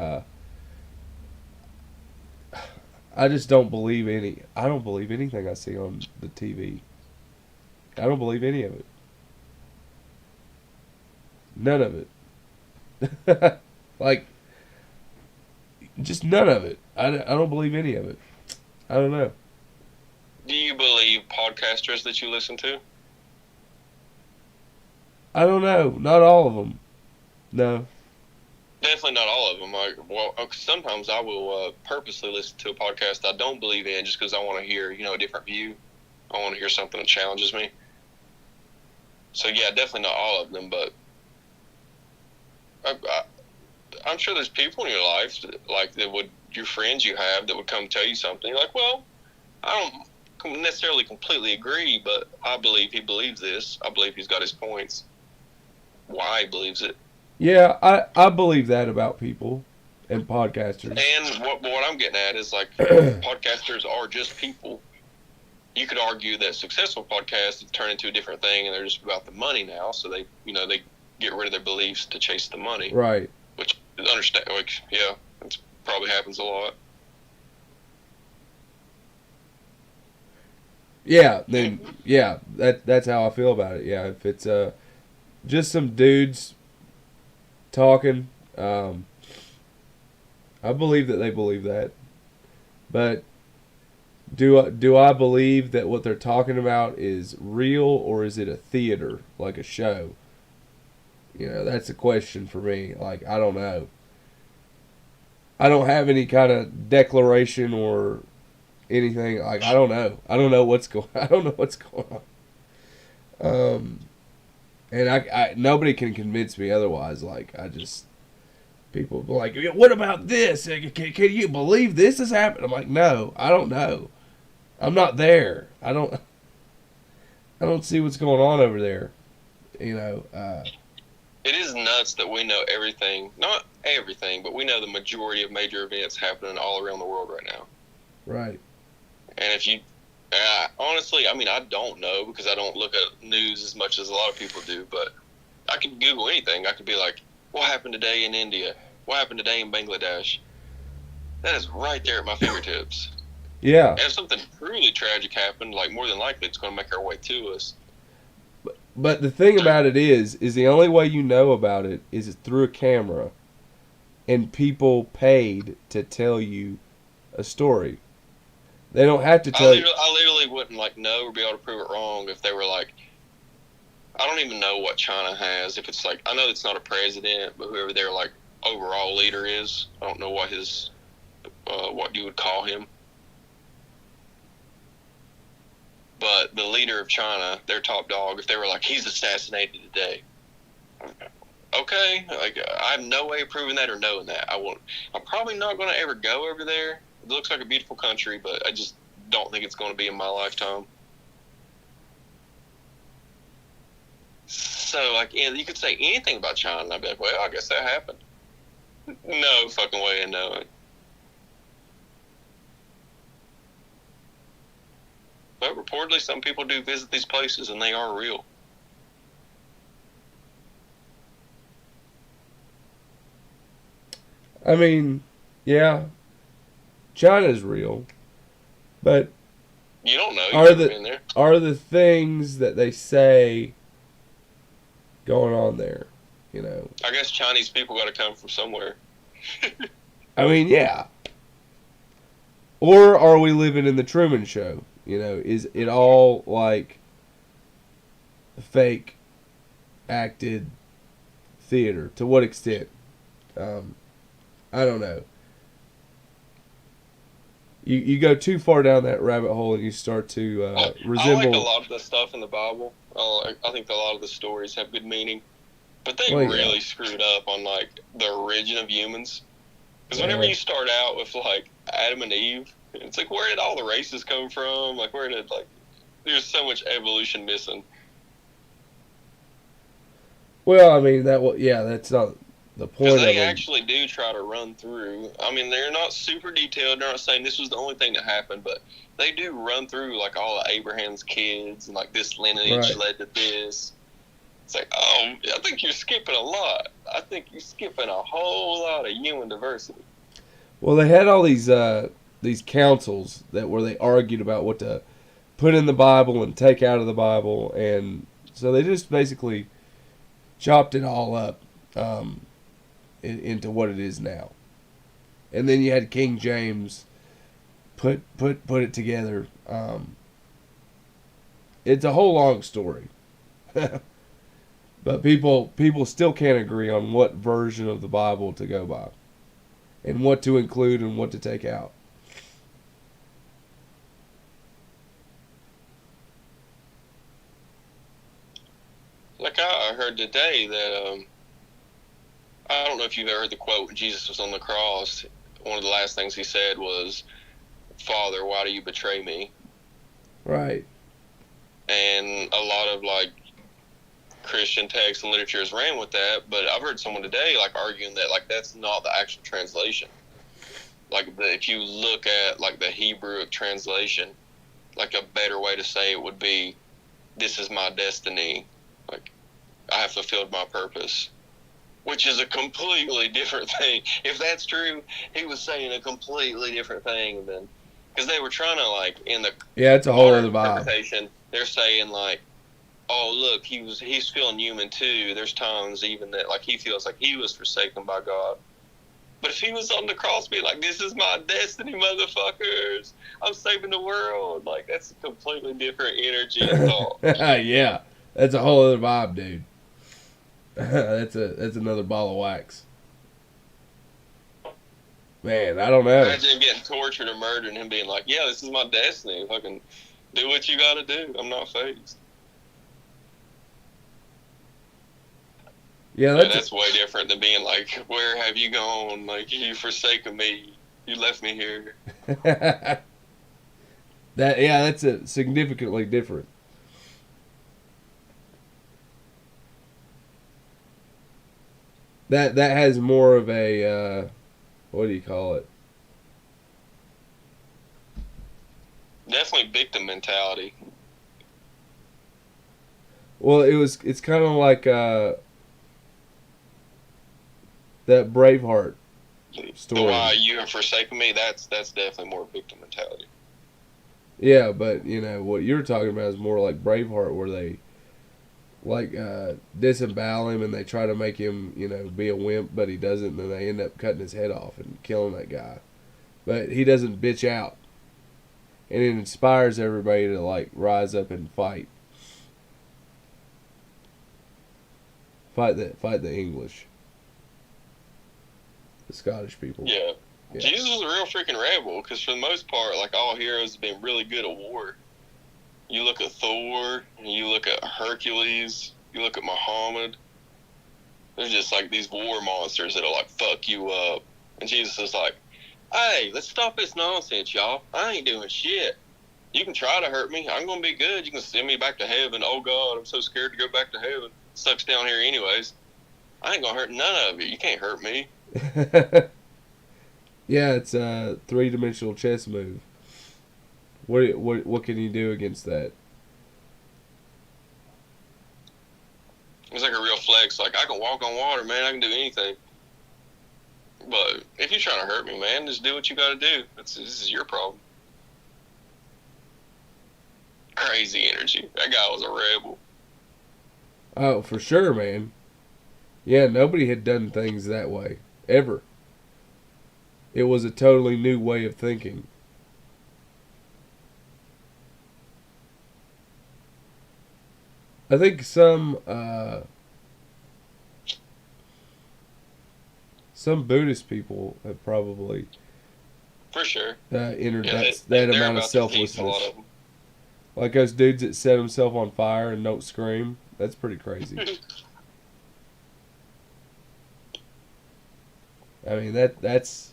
I just don't believe any. I don't believe anything I see on the TV. I don't believe any of it. None of it. Like, just none of it. I don't believe any of it. I don't know. Do you believe podcasters that you listen to? I don't know. Not all of them. No. Definitely not all of them. Sometimes I will purposely listen to a podcast I don't believe in just because I want to hear, a different view. I want to hear something that challenges me. So yeah, definitely not all of them, but I'm sure there's people in your life your friends you have that would come tell you something. You're like, well, I don't necessarily completely agree, but I believe he believes this. I believe he's got his points. Why he believes it. Yeah, I believe that about people and podcasters. And what I'm getting at is like podcasters are just people. You could argue that successful podcasts have turned into a different thing, and they're just about the money now. So they get rid of their beliefs to chase the money. Right. Which understand, it probably happens a lot. Yeah. That's how I feel about it. Yeah, if it's just some dudes talking, I believe that they believe that, but do I believe that what they're talking about is real, or is it a theater, like a show? That's a question for me. Like, I don't know. I don't have any kind of declaration or anything. Like, I don't know. I don't know what's going. I don't know what's going on. And I nobody can convince me otherwise. Like, people be like, what about this? Can you believe this has happened? I'm like, no, I don't know. I'm not there. I don't see what's going on over there. It is nuts that we know everything. Not everything, but we know the majority of major events happening all around the world right now. Right. And if you, honestly, I don't know because I don't look at news as much as a lot of people do, but I could Google anything. I could be like, what happened today in India? What happened today in Bangladesh? That is right there at my fingertips. Yeah. And if something truly tragic happened, like more than likely it's going to make our way to us. But the thing about it is the only way you know about it is through a camera, and people paid to tell you a story. They don't have to tell you. I literally wouldn't know or be able to prove it wrong if they were like, I don't even know what China has. If it's like, I know it's not a president, but whoever their overall leader is, I don't know what his, what you would call him. But the leader of China, their top dog, if they were like, he's assassinated today. Okay, I have no way of proving that or knowing that. I'm probably not going to ever go over there. It looks like a beautiful country, but I just don't think it's going to be in my lifetime. So, you could say anything about China, and I'd be like, well, I guess that happened. No fucking way in knowing. But reportedly, some people do visit these places, and they are real. Yeah, China's real, but you don't know. You've never been there. Are the things that they say going on there? I guess Chinese people got to come from somewhere. Yeah. Or are we living in the Truman Show? Is it all like fake, acted theater? To what extent? I don't know. You go too far down that rabbit hole and you start to resemble. I like a lot of the stuff in the Bible. I think a lot of the stories have good meaning, but they really screwed up on the origin of humans. Because whenever you start out with Adam and Eve, it's like, where did all the races come from? There's so much evolution missing. Well, I mean that's not the Because point of they them. actually do try to run through. I mean, they're not super detailed. They're not saying this was the only thing that happened, but they do run through like all of Abraham's kids and like this lineage Right. led to this. It's like, oh, I think you're skipping a lot. I think you're skipping a whole lot of human diversity. Well, they had all these councils that where they argued about what to put in the Bible and take out of the Bible, and so they just basically chopped it all up into what it is now. And then you had King James put it together. It's a whole long story, but people still can't agree on what version of the Bible to go by, and what to include and what to take out. Like I heard today that I don't know if you've ever heard the quote when Jesus was on the cross. One of the last things he said was, "Father, why do you betray me?" Right. And a lot of like Christian texts and literature has ran with that, but I've heard someone today like arguing that like that's not the actual translation. Like if you look at like the Hebrew translation, like a better way to say it would be, "This is my destiny. Like I have fulfilled my purpose." Which is a completely different thing. If that's true, he was saying a completely different thing than, because they were trying to like in the Yeah, it's a whole modern other vibe. interpretation, they're saying like, oh look, he's feeling human too. There's times even that like he feels like he was forsaken by God. But if he was on the cross being like, "This is my destiny, motherfuckers, I'm saving the world," like that's a completely different energy and thought. Yeah, that's a whole other vibe, dude. That's another ball of wax. Man, I don't know. Imagine him getting tortured or murdered and him being like, "Yeah, this is my destiny. Fucking do what you gotta do. I'm not phased." Yeah, Yeah, that's way different than being like, "Where have you gone? Like, you forsaken me. You left me here." that yeah, that's a significantly different. That has more of a what do you call it? Definitely victim mentality. Well, it's kind of like that Braveheart The story. "Why you have forsaken me," that's definitely more victim mentality. Yeah, but you know what you're talking about is more like Braveheart, where they like disembowel him and they try to make him be a wimp, but he doesn't, and then they end up cutting his head off and killing that guy. But he doesn't bitch out, and it inspires everybody to like rise up and fight the English, the Scottish people. Yeah. Yeah. Jesus was a real freaking rebel because for the most part, like all heroes have been really good at war. You look at Thor, and you look at Hercules, you look at Muhammad. They're just like these war monsters that'll like fuck you up. And Jesus is like, "Hey, let's stop this nonsense, y'all. I ain't doing shit. You can try to hurt me. I'm gonna be good. You can send me back to heaven. Oh God, I'm so scared to go back to heaven. Sucks down here anyways. I ain't gonna hurt none of you. You can't hurt me." Yeah, it's a three-dimensional chess move. What can you do against that? It's like a real flex. Like, I can walk on water, man. I can do anything. But if you're trying to hurt me, man, just do what you got to do. This is your problem. Crazy energy. That guy was a rebel. Oh, for sure, man. Yeah, nobody had done things that way ever. It was a totally new way of thinking. I think some Buddhist people have probably For sure. entered Yeah, that they're amount of about their peace, a lot selflessness. of them. Like those dudes that set themselves on fire and don't scream. That's pretty crazy. I mean that's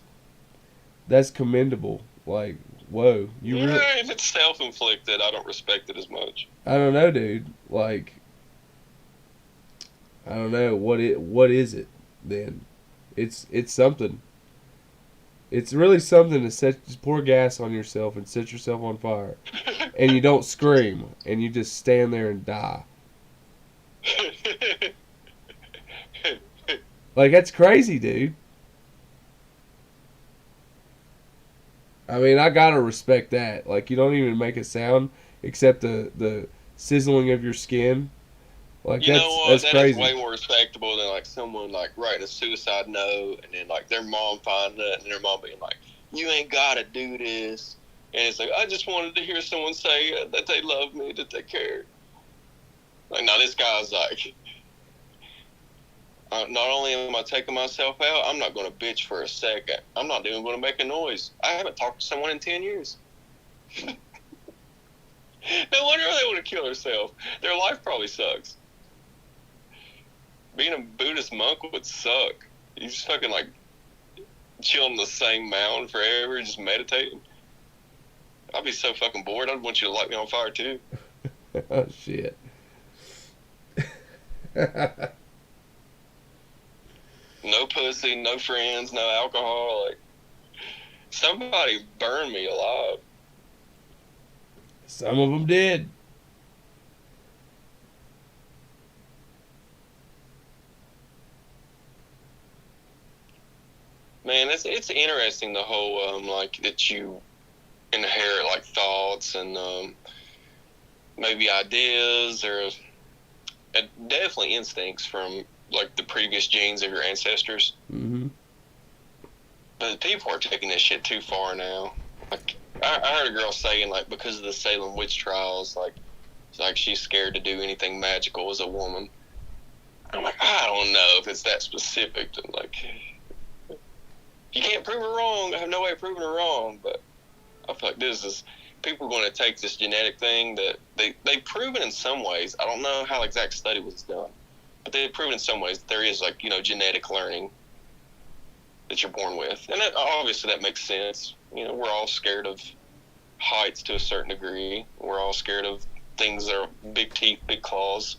commendable. Like, whoa, you really? Yeah, if it's self-inflicted, I don't respect it as much. I don't know, dude. Like, I don't know what is it then. It's something. It's really something to just pour gas on yourself and set yourself on fire, and you don't scream, and you just stand there and die. Like, that's crazy, dude. I mean, I gotta respect that. Like, you don't even make a sound except the sizzling of your skin. Like, You know what? that's That is crazy. way more respectable than like someone like writing a suicide note and then like their mom finding it and their mom being like, "You ain't gotta do this." And it's like, I just wanted to hear someone say that they love me, that they care. Like, now this guy's like, not only am I taking myself out, I'm not going to bitch for a second. I'm not even going to make a noise. I haven't talked to someone in 10 years. No wonder they want to kill themselves. Their life probably sucks. Being a Buddhist monk would suck. You just fucking like chill on the same mountain forever, just meditating. I'd be so fucking bored. I'd want you to light me on fire too. Oh shit. No pussy, no friends, no alcohol. Like, somebody burned me alive. Some of them did. Man, it's interesting the whole like that you inherit like thoughts and maybe ideas or definitely instincts from like the previous genes of your ancestors. Mm-hmm. But people are taking this shit too far now. Like I heard a girl saying like because of the Salem witch trials, like it's like she's scared to do anything magical as a woman. I'm like, I don't know if it's that specific. To, like, you can't prove her wrong. I have no way of proving her wrong. But I feel like this is people are going to take this genetic thing that they've proven in some ways. I don't know how the exact study was done, but they've proven in some ways that there is like genetic learning that you're born with, and obviously that makes sense. We're all scared of heights to a certain degree. We're all scared of things that are big teeth, big claws.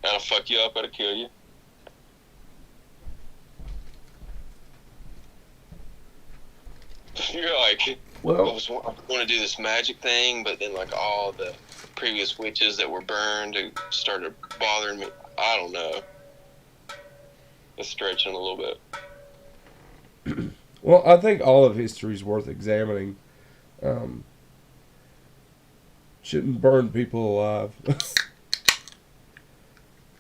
That'll fuck you up. That'll kill you. You're like, Well, I want to do this magic thing, but then like all the previous witches that were burned started bothering me. I don't know. It's stretching a little bit. well, I think all of history is worth examining. Shouldn't burn people alive.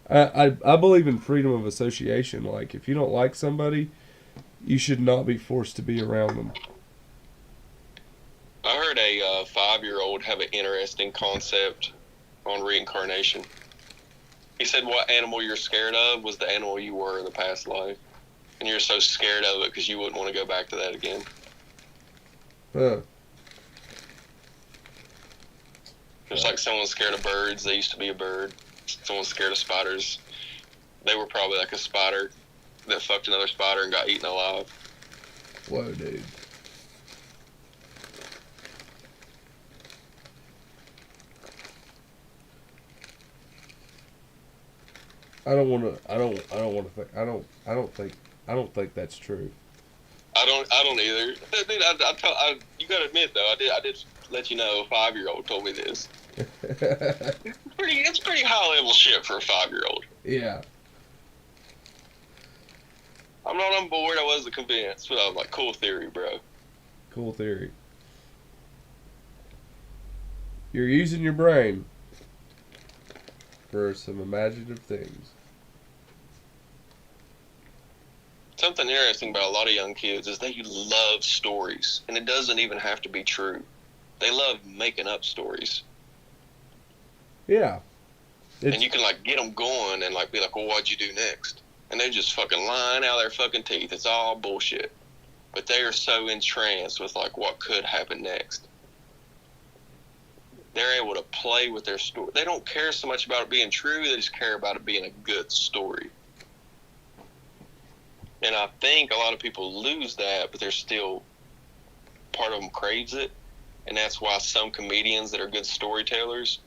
I believe in freedom of association. Like, if you don't like somebody, you should not be forced to be around them. I heard a 5-year-old have an interesting concept on reincarnation. He said what animal you're scared of was the animal you were in the past life. And you're so scared of it because you wouldn't want to go back to that again. Huh. It's like someone's scared of birds. They used to be a bird. Someone's scared of spiders. They were probably like a spider that fucked another spider and got eaten alive. Whoa, dude. I don't want to. I don't think. I don't think that's true. I don't either. Dude, you gotta admit though, I did let you know a 5-year-old told me this. It's pretty high level shit for a 5-year-old. Yeah. I'm not on board. I wasn't convinced, but I was like, cool theory, bro. Cool theory. You're using your brain for some imaginative things. Something interesting about a lot of young kids is they love stories, and it doesn't even have to be true. They love making up stories. Yeah. And you can like get them going and like be like, well, what'd you do next? And they're just fucking lying out of their fucking teeth. It's all bullshit. But they are so entranced with like what could happen next. They're able to play with their story. They don't care so much about it being true. They just care about it being a good story. And I think a lot of people lose that, but they're still, part of them craves it. And that's why some comedians that are good storytellers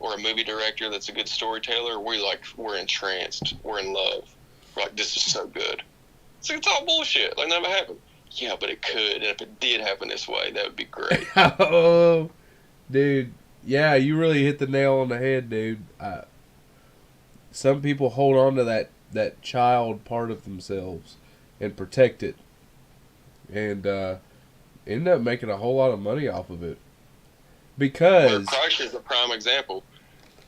or a movie director that's a good storyteller, we're entranced, we're in love. We're like, this is so good. It's like, it's all bullshit. Like, never happened. Yeah, but it could, and if it did happen this way, that would be great. Oh, dude. Yeah, you really hit the nail on the head, dude. Some people hold on to that child part of themselves and protect it, and end up making a whole lot of money off of it. Where Because Kreischer is a prime example.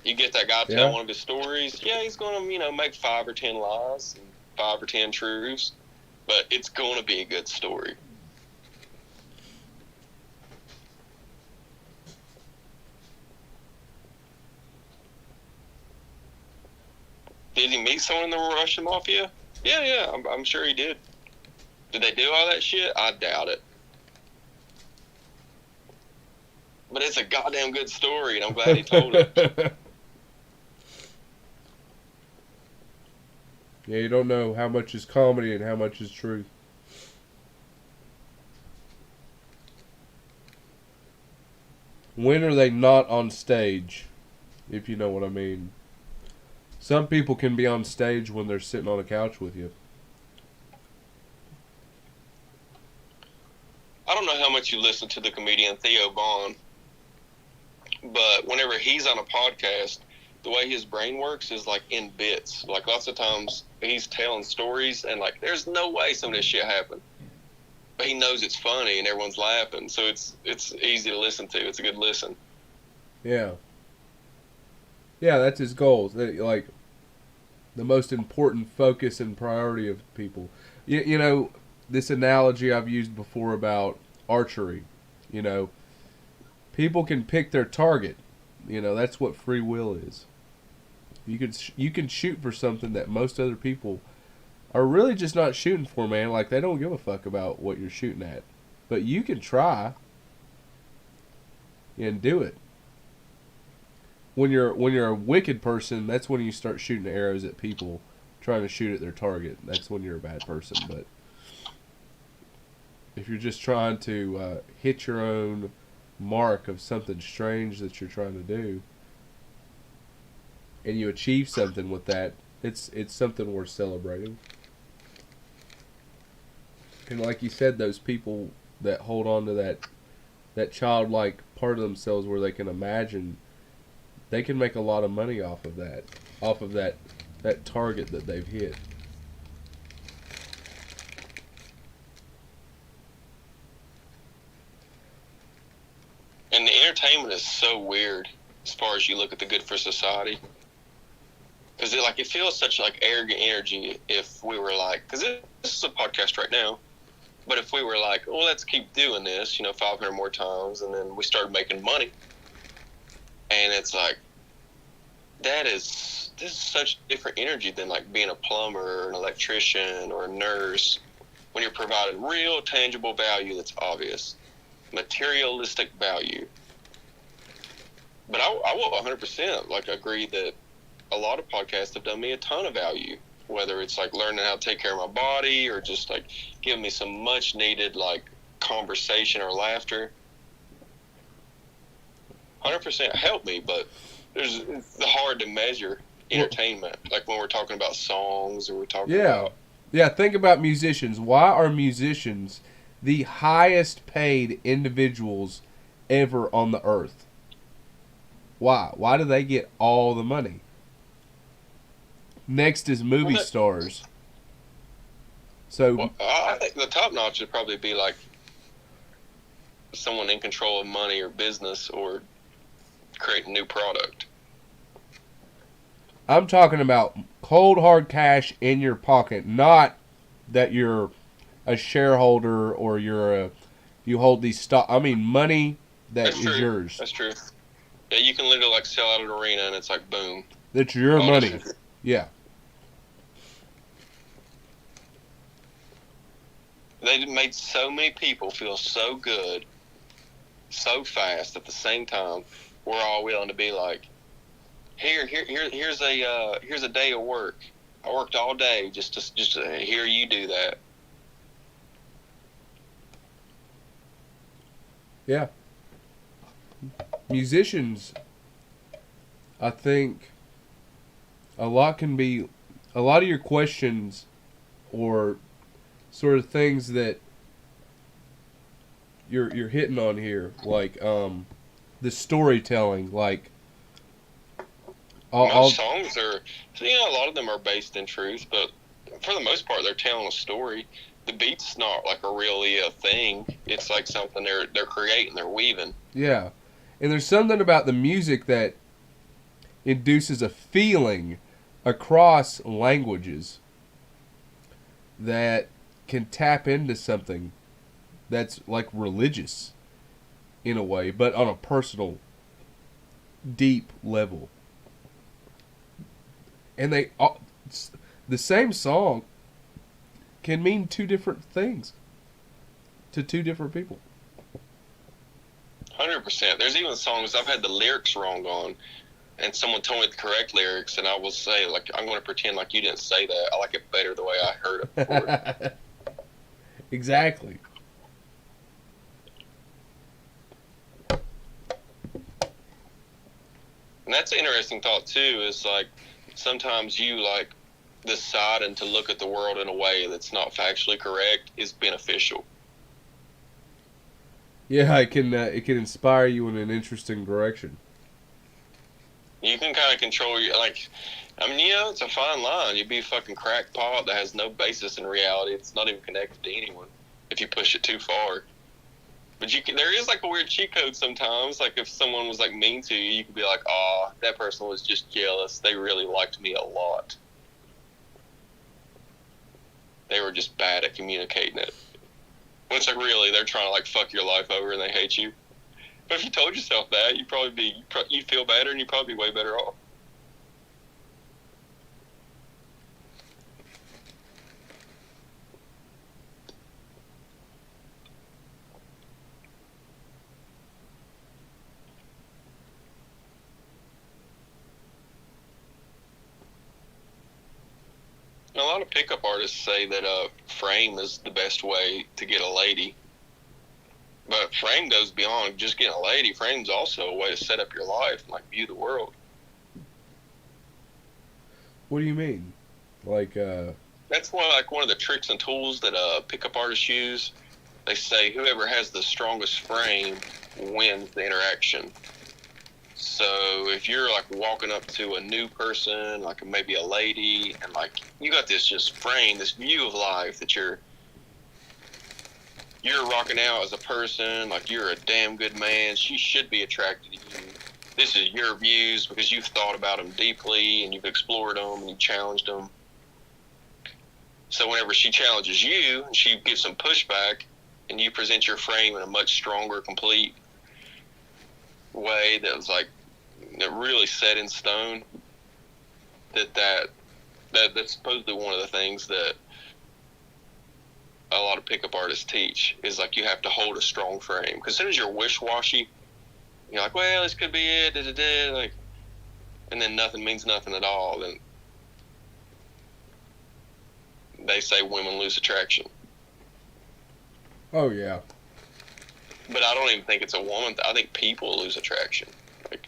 You get that guy tell yeah, one of his stories. Yeah, he's going to, make 5 or 10 lies and 5 or 10 truths, but it's going to be a good story. Did he meet someone in the Russian mafia? Yeah, I'm sure he did. Did they do all that shit? I doubt it. But it's a goddamn good story, and I'm glad he told it. Yeah, you don't know how much is comedy and how much is truth. When are they not on stage? If you know what I mean. Some people can be on stage when they're sitting on a couch with you. I don't know how much you listen to the comedian Theo Vaughn, but whenever he's on a podcast, the way his brain works is like in bits. Like lots of times he's telling stories and like there's no way some of this shit happened. But he knows it's funny and everyone's laughing, so it's easy to listen to. It's a good listen. Yeah. Yeah, that's his goals. Like the most important focus and priority of people. You know, this analogy I've used before about archery. You know, people can pick their target. You know, that's what free will is. You can shoot for something that most other people are really just not shooting for, man. Like they don't give a fuck about what you're shooting at. But you can try and do it. When you're a wicked person, that's when you start shooting arrows at people trying to shoot at their target. That's when you're a bad person. But if you're just trying to hit your own mark of something strange that you're trying to do, and you achieve something with that, it's something worth celebrating. And like you said, those people that hold on to that childlike part of themselves where they can imagine, they can make a lot of money off of that target that they've hit. And the entertainment is so weird as far as you look at the good for society. Because it feels such like arrogant energy if we were like, because this is a podcast right now, but if we were like, well, let's keep doing this, 500 more times, and then we started making money, and it's like, this is such different energy than like being a plumber or an electrician or a nurse, when you're providing real tangible value that's obvious, materialistic value. But I will 100% like agree that a lot of podcasts have done me a ton of value, whether it's like learning how to take care of my body or just like giving me some much needed like conversation or laughter. 100% help me, but it's hard to measure entertainment, like when we're talking about songs or we're talking about. Yeah, think about musicians. Why are musicians the highest paid individuals ever on the earth? Why do they get all the money? Next is movie stars. So I think the top notch would probably be like someone in control of money or business or create a new product. I'm talking about cold hard cash in your pocket, not that you're a shareholder or you hold these stock. I mean money that is yours. That's true. Yeah, you can literally like sell out an arena and it's like boom. That's your money. Yeah. They made so many people feel so good, so fast at the same time. We're all willing to be like, here's a day of work. I worked all day just to hear you do that. Yeah. Musicians, I think a lot can be, a lot of your questions or sort of things that you're hitting on here, like the storytelling, like Most songs are, a lot of them are based in truth, but for the most part, they're telling a story. The beat's not like a really a thing. It's like something they're creating, they're weaving. yeah, and there's something about the music that induces a feeling across languages that can tap into something that's like religious in a way, but on a personal, deep level. And the same song can mean two different things to two different people. 100%. There's even songs I've had the lyrics wrong on, and someone told me the correct lyrics, and I will say, like, I'm going to pretend like you didn't say that. I like it better the way I heard it before. Exactly. And that's an interesting thought too. Is like sometimes you like deciding to look at the world in a way that's not factually correct is beneficial. Yeah, it can inspire you in an interesting direction. You can kind of control your like. I mean, it's a fine line. You'd be a fucking crackpot that has no basis in reality. It's not even connected to anyone if you push it too far. But there is like a weird cheat code sometimes. Like if someone was like mean to you, you could be like, "Oh, that person was just jealous. They really liked me a lot. They were just bad at communicating it." When it's like really, they're trying to like fuck your life over and they hate you. But if you told yourself that, you'd feel better and you'd probably be way better off. A lot of pickup artists say that frame is the best way to get a lady. But frame goes beyond just getting a lady. Frame's also a way to set up your life and like view the world. What do you mean? Like, That's one of the tricks and tools that pickup artists use. They say whoever has the strongest frame wins the interaction. So if you're like walking up to a new person, like maybe a lady, and like you got this just frame, this view of life that you're rocking out as a person, like you're a damn good man, she should be attracted to you. This is your views because you've thought about them deeply and you've explored them and you challenged them. So whenever she challenges you and she gives some pushback and you present your frame in a much stronger, complete way that really set in stone, that's supposedly one of the things that a lot of pickup artists teach is like you have to hold a strong frame. Because as soon as you're wish-washy, you're like, well, this could be it, like, and then nothing means nothing at all, then they say women lose attraction. oh yeah. But I don't even think it's a woman. I think people lose attraction. Like,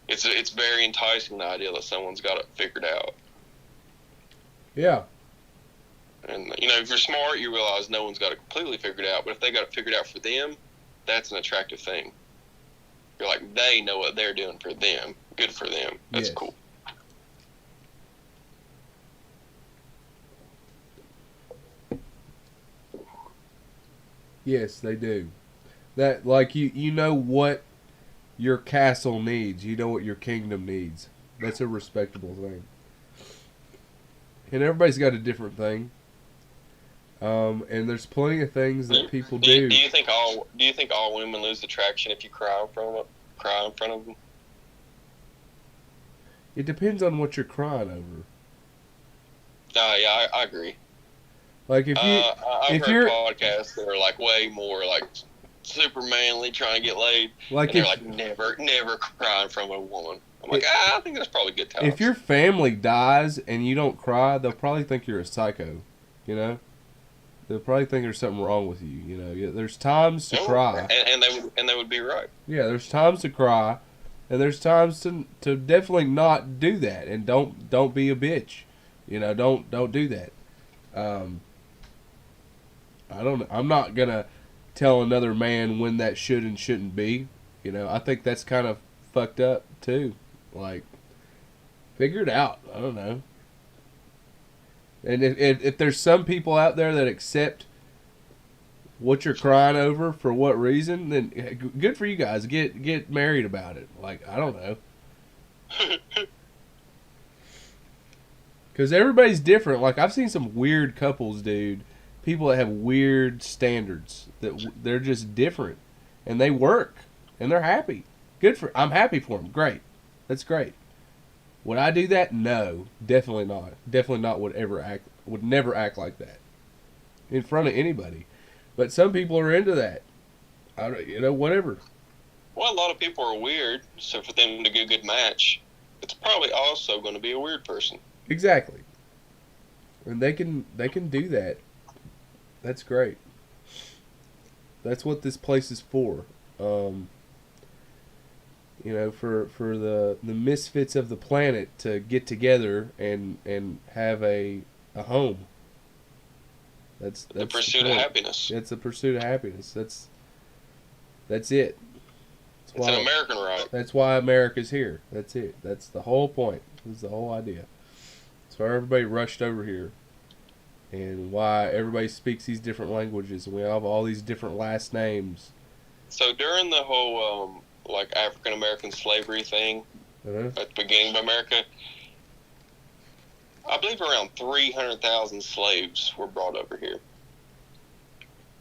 it's very enticing, the idea that someone's got it figured out. Yeah. And, if you're smart, you realize no one's got it completely figured out. But if they got it figured out for them, that's an attractive thing. You're like, they know what they're doing for them. Good for them. That's yes. cool. Yes, they do. That, like, you know what your castle needs. You know what your kingdom needs. That's a respectable thing. And everybody's got a different thing. And there's plenty of things that people do. Do you think all women lose attraction if you cry in front of them? It depends on what you're crying over. Yeah, I agree. Like if you, I've heard podcasts that are like way more like super manly, trying to get laid. Like and they're like never cry in front of a woman. I'm like, I think that's probably good times. If your family dies and you don't cry, they'll probably think you're a psycho. You know, they'll probably think there's something wrong with you. You know, there's times to cry, and they would be right. Yeah, there's times to cry, and there's times to definitely not do that, and don't be a bitch. Don't do that. I don't. I'm not gonna tell another man when that should and shouldn't be. I think that's kind of fucked up too. Like, figure it out. I don't know. And if there's some people out there that accept what you're crying over for what reason, then good for you guys. Get married about it. Like, I don't know. Because everybody's different. Like, I've seen some weird couples, dude. People that have weird standards that they're just different, and they work and they're happy. I'm happy for them. Great, that's great. Would I do that? No, definitely not. Definitely not. Would never act like that in front of anybody. But some people are into that. Whatever. Well, a lot of people are weird, so for them to get a good match, it's probably also going to be a weird person. Exactly. And they can do that. That's great. That's what this place is for. For the misfits of the planet to get together and have a home. That's the pursuit of happiness. It's the pursuit of happiness. That's it. It's an American right. That's why America's here. That's it. That's the whole point. That's the whole idea. That's why everybody rushed over here. And why everybody speaks these different languages. And we have all these different last names. So during the whole African American slavery thing at the beginning of America, I believe around 300,000 slaves were brought over here.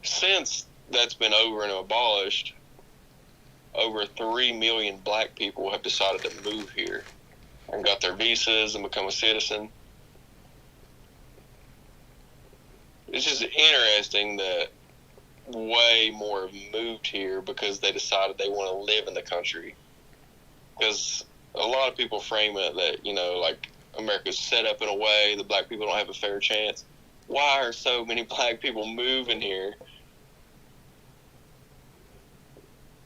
Since that's been over and abolished, over 3 million black people have decided to move here and got their visas and become a citizen. It's just interesting that way more have moved here because they decided they want to live in the country. Because a lot of people frame it that, America's set up in a way that black people don't have a fair chance. Why are so many black people moving here?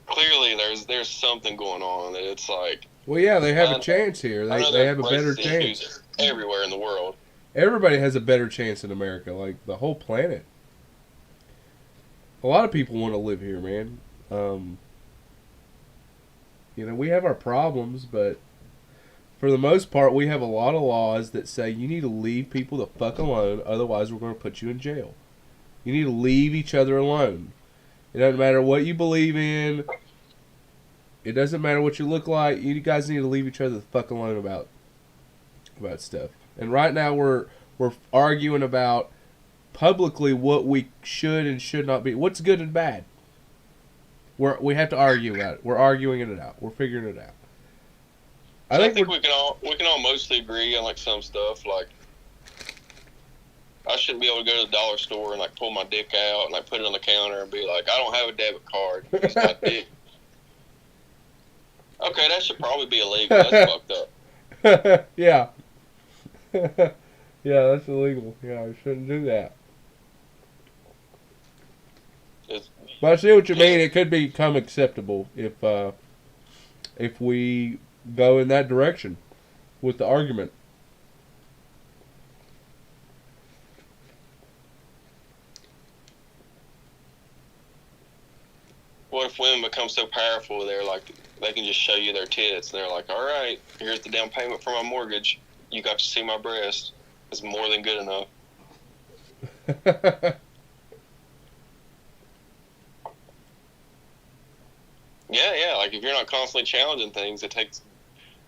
Clearly, there's something going on that it's like. Well, yeah, they have a chance here. They have a better chance everywhere in the world. Everybody has a better chance in America, like the whole planet. A lot of people want to live here, man. We have our problems, but for the most part, we have a lot of laws that say you need to leave people the fuck alone, otherwise we're going to put you in jail. You need to leave each other alone. It doesn't matter what you believe in. It doesn't matter what you look like. You guys need to leave each other the fuck alone about stuff. And right now we're arguing about publicly what we should and should not be. What's good and bad? We have to argue about it. We're arguing it out. We're figuring it out. I think we can all mostly agree on some stuff. Like, I shouldn't be able to go to the dollar store and pull my dick out and put it on the counter and be like, I don't have a debit card. It's my dick. Okay, that should probably be illegal. That's fucked up. Yeah. Yeah, that's illegal. Yeah, I shouldn't do that. But I see what you mean. It could become acceptable if we go in that direction with the argument. What if women become so powerful they can just show you their tits and they're like, all right, here's the down payment for my mortgage. You got to see my breast. It's more than good enough. Yeah. If you're not constantly challenging things, it takes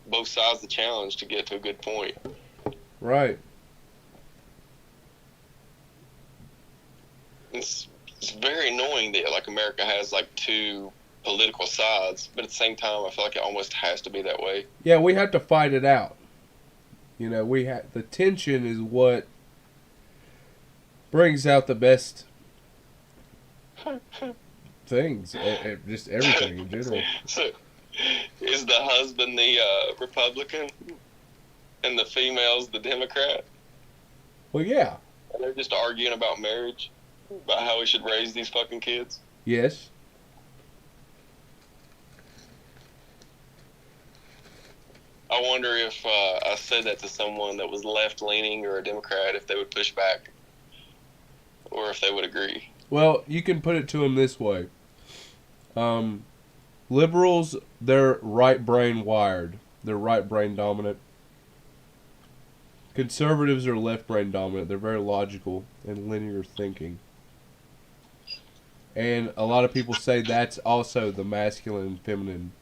both sides of the challenge to get to a good point. Right. It's very annoying that America has two political sides, but at the same time, I feel like it almost has to be that way. Yeah, we have to fight it out. The tension is what brings out the best things, just everything in general. So, is the husband the Republican and the female's the Democrat? Well, yeah. And they're just arguing about marriage, about how we should raise these fucking kids? Yes. I wonder if I said that to someone that was left leaning or a Democrat, if they would push back or if they would agree. Well, you can put it to them this way. Liberals, they're right brain wired. They're right brain dominant. Conservatives are left brain dominant. They're very logical and linear thinking. And a lot of people say that's also the masculine and feminine.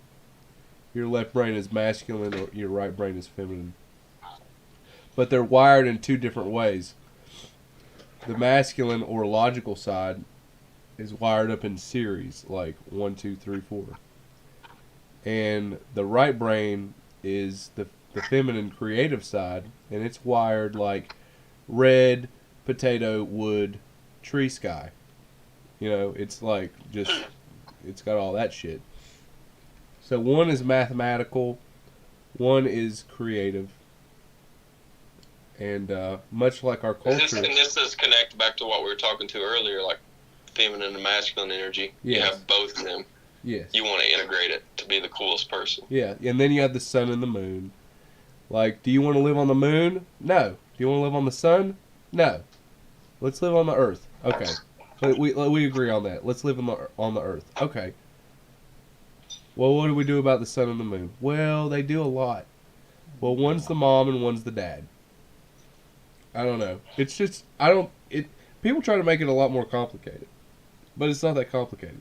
Your left brain is masculine or your right brain is feminine. But they're wired in two different ways. The masculine or logical side is wired up in series, like 1, 2, 3, 4. And the right brain is the feminine creative side, and it's wired like red, potato, wood, tree, sky. You know, it's like just, it's got all that shit. So one is mathematical, one is creative. And much like our culture. And this does connect back to what we were talking to earlier, like feminine and masculine energy. Yes. You have both of them. Yes. You want to integrate it to be the coolest person. Yeah, and then you have the sun and the moon. Like, do you want to live on the moon? No. Do you want to live on the sun? No. Let's live on the earth. Okay. We agree on that. Let's live on the earth. Okay. Well, what do we do about the sun and the moon? Well, they do a lot. Well, one's the mom and one's the dad. I don't know. It's just, people try to make it a lot more complicated. But it's not that complicated.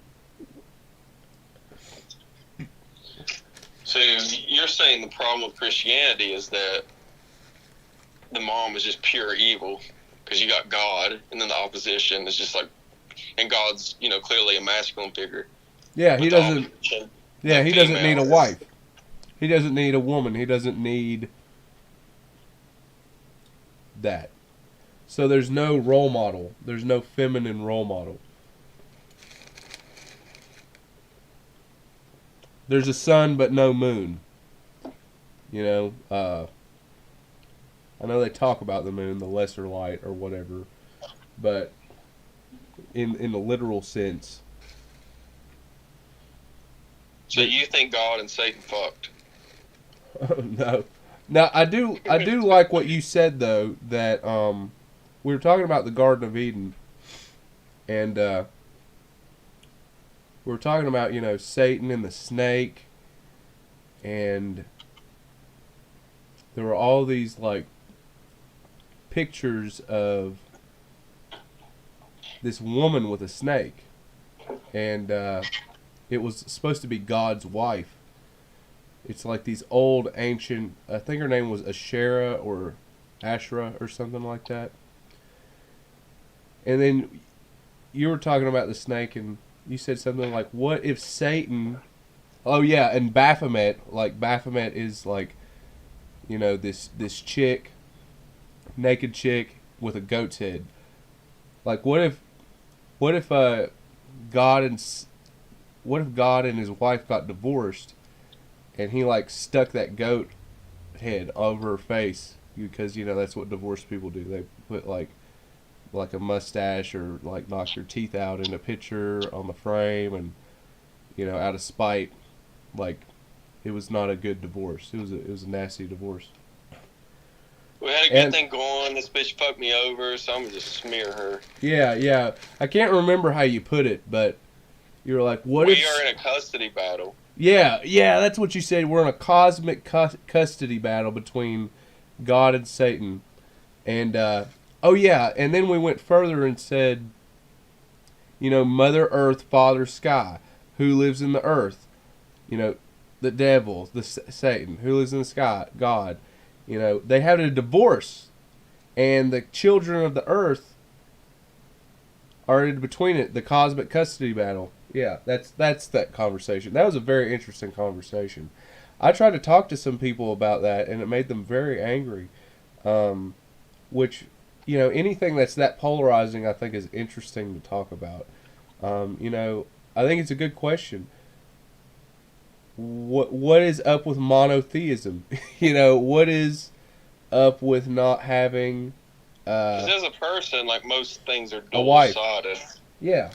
So you're saying the problem with Christianity is that the mom is just pure evil because you got God, and then the opposition is just like, and God's, you know, clearly a masculine figure. Yeah, he doesn't. Yeah, he doesn't need a wife. He doesn't need a woman. He doesn't need that. So there's no role model. There's no feminine role model. There's a sun but no moon. You know, I know they talk about the moon, the lesser light or whatever, but in the literal sense. So you think God and Satan fucked? No. Now I do like what you said though, that we were talking about the Garden of Eden, and we were talking about, you know, Satan and the snake, and there were all these like pictures of this woman with a snake, and it was supposed to be God's wife. It's like these old ancient, I think her name was Asherah or Ashra or something like that. And then you were talking about the snake, and you said something like, what if Satan... Oh yeah, and Baphomet, like Baphomet is like, you know, this chick, naked chick with a goat's head. Like what if God and his wife got divorced, and he like stuck that goat head over her face, because, you know, that's what divorced people do. They put like a mustache or like knock your teeth out in a picture on the frame, and, you know, out of spite. Like, it was not a good divorce. It was a nasty divorce. We had a good thing going. This bitch fucked me over, so I'm gonna just smear her. Yeah. I can't remember how you put it, but you were like, "What if we are in a custody battle?" Yeah, that's what you said. We're in a cosmic custody battle between God and Satan, and and then we went further and said, you know, Mother Earth, Father Sky, who lives in the earth? You know, the devil, Satan, who lives in the sky? God. You know, they had a divorce, and the children of the earth are in between it, the cosmic custody battle. Yeah, that's that conversation. That was a very interesting conversation. I tried to talk to some people about that, and it made them very angry. Which, you know, anything that's that polarizing, I think, is interesting to talk about. You know, I think it's a good question. What is up with monotheism? You know, what is up with not having... as a person, like, most things are a wife. dual-sided. Yeah.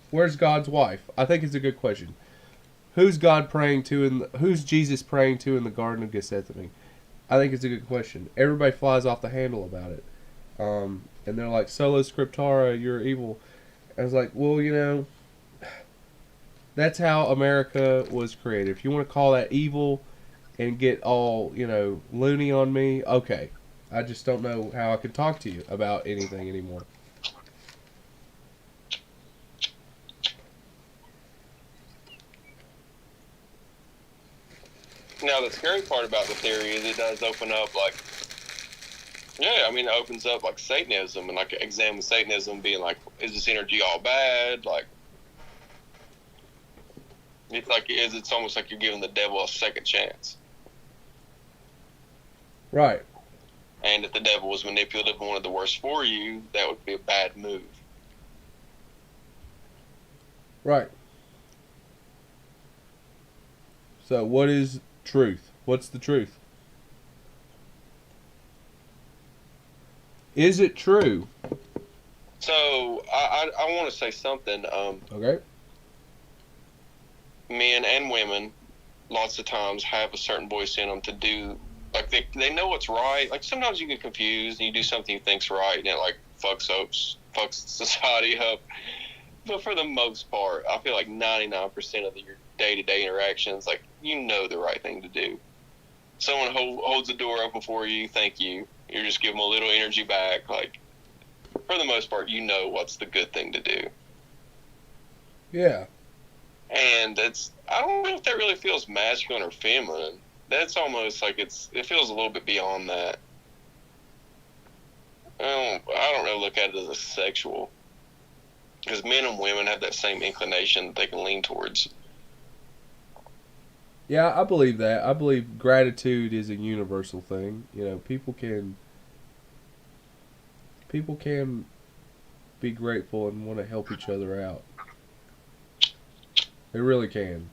Where's God's wife? I think it's a good question. Who's God praying to, and who's Jesus praying to in the Garden of Gethsemane? I think it's a good question. Everybody flies off the handle about it, and they're like, "Solo Scriptura, you're evil." I was like, well, that's how America was created. If you want to call that evil and get all loony on me, okay. I just don't know how I can talk to you about anything anymore. Now, the scary part about the theory is it does open up, like, yeah, I mean, it opens up, like, Satanism and, like, examine Satanism being, like, is this energy all bad? Like, it's almost like you're giving the devil a second chance. Right. And if the devil was manipulative and wanted the worst for you, that would be a bad move. Right. So, what is truth? What's the truth? Is it true? So, I want to say something. Okay. Men and women, lots of times, have a certain voice in them to do, like, they know what's right. Like, sometimes you get confused and you do something you think's right, and it, like, fucks society up. But for the most part, I feel like 99% of your day-to-day interactions, like, you know the right thing to do. Someone holds the door open for you, thank you. You're just giving them a little energy back. Like, for the most part, you know what's the good thing to do. Yeah. And I don't know if that really feels masculine or feminine. That's almost like it feels a little bit beyond that. I don't really look at it as a sexual. Because men and women have that same inclination that they can lean towards. Yeah, I believe that. I believe gratitude is a universal thing. People can be grateful and want to help each other out. They really can.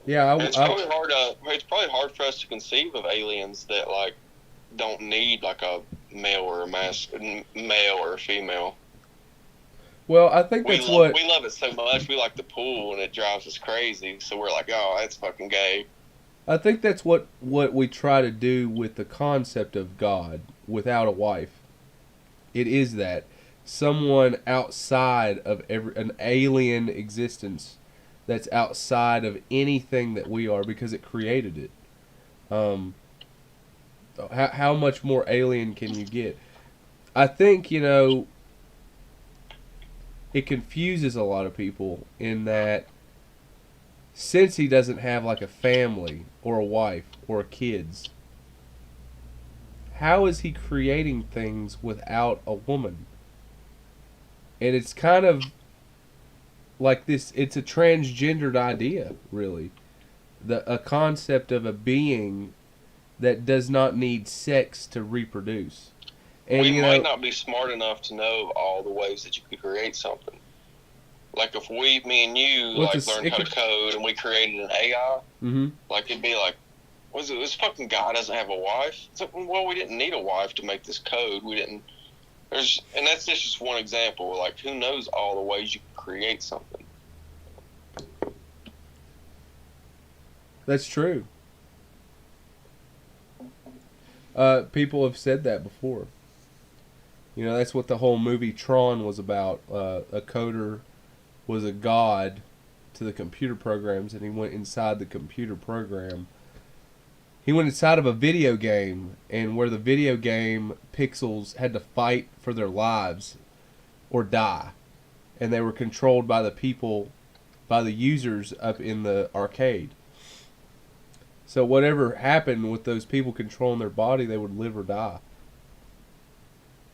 Yeah, it's probably hard for us to conceive of aliens that, like, don't need, like, a male or a female. Well, I think we love it so much. We like the pool, and it drives us crazy. So we're like, oh, that's fucking gay. I think that's what we try to do with the concept of God without a wife. It is that someone outside of an alien existence that's outside of anything that we are, because it created it. How much more alien can you get? I think, it confuses a lot of people in that since he doesn't have, like, a family or a wife or kids, how is he creating things without a woman? And it's kind of like this, it's a transgendered idea, really. A concept of a being that does not need sex to reproduce. And we might not be smart enough to know all the ways that you could create something. Like, if me and you, learned how to code and we created an AI, like, it'd be like, this fucking guy doesn't have a wife? It's like, well, we didn't need a wife to make this code. And that's just one example. Like, who knows all the ways you can create something? That's true. People have said that before. That's what the whole movie Tron was about. A coder was a god to the computer programs, and he went inside the computer program. He went inside of a video game, and where the video game pixels had to fight for their lives or die. And they were controlled by the users up in the arcade. So whatever happened with those people controlling their body, they would live or die.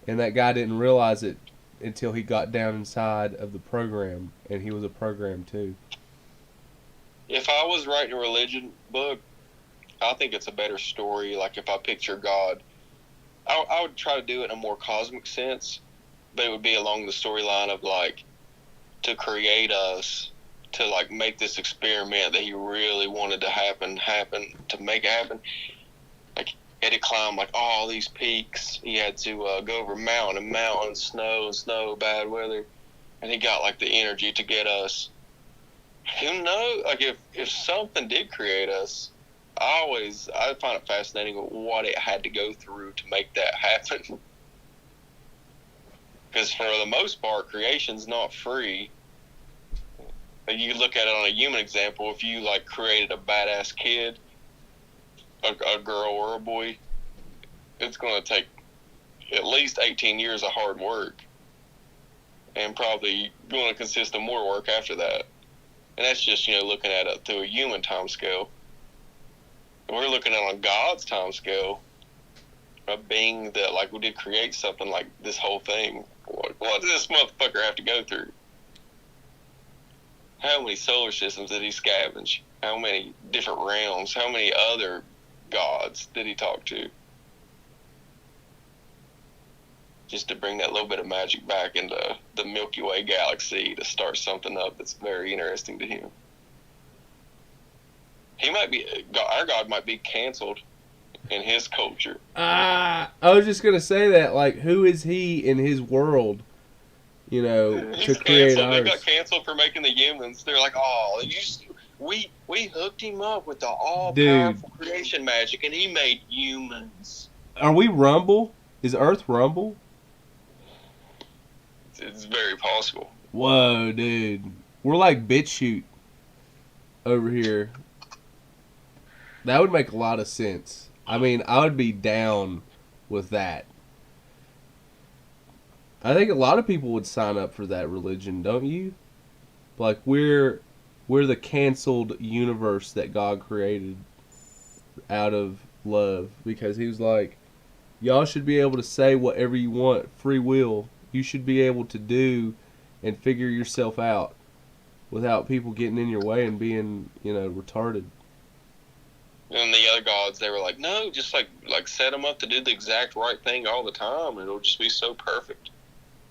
And that guy didn't realize it until he got down inside of the program, and he was a program too. If I was writing a religion book, I think it's a better story. Like, if I picture God, I would try to do it in a more cosmic sense, but it would be along the storyline of, like, to create us, to, like, make this experiment that he really wanted to happen, to make it happen. Like, he had to climb, like, all these peaks. He had to go over mountain, snow, bad weather. and he got like the energy to get us. Who knows? Like if something did create us, I find it fascinating what it had to go through to make that happen. Because for the most part, creation's not free. You look at it on a human example. If you like created a badass kid, a girl or a boy, it's going to take at least 18 years of hard work, and probably going to consist of more work after that. And that's just looking at it through a human time scale. We're looking at on God's time scale, a being that like we did create something like this whole thing. What does this motherfucker have to go through? How many solar systems did he scavenge? How many different realms? How many other gods did he talk to? Just to bring that little bit of magic back into the Milky Way galaxy to start something up that's very interesting to him. Our God might be canceled in his culture. I was just going to say that, like, who is he in his world, He's to create canceled. ours? They got canceled for making the humans. They're like, oh, we hooked him up with the all-powerful creation magic, and he made humans. Are we Rumble? Is Earth Rumble? It's very possible. Whoa, dude. We're like BitChute over here. That would make a lot of sense. I mean, I would be down with that. I think a lot of people would sign up for that religion, don't you? Like, we're the canceled universe that God created out of love, because he was like, y'all should be able to say whatever you want, free will. You should be able to do and figure yourself out without people getting in your way and being, retarded. And the other gods, they were like, no, just like set them up to do the exact right thing all the time, and it'll just be so perfect.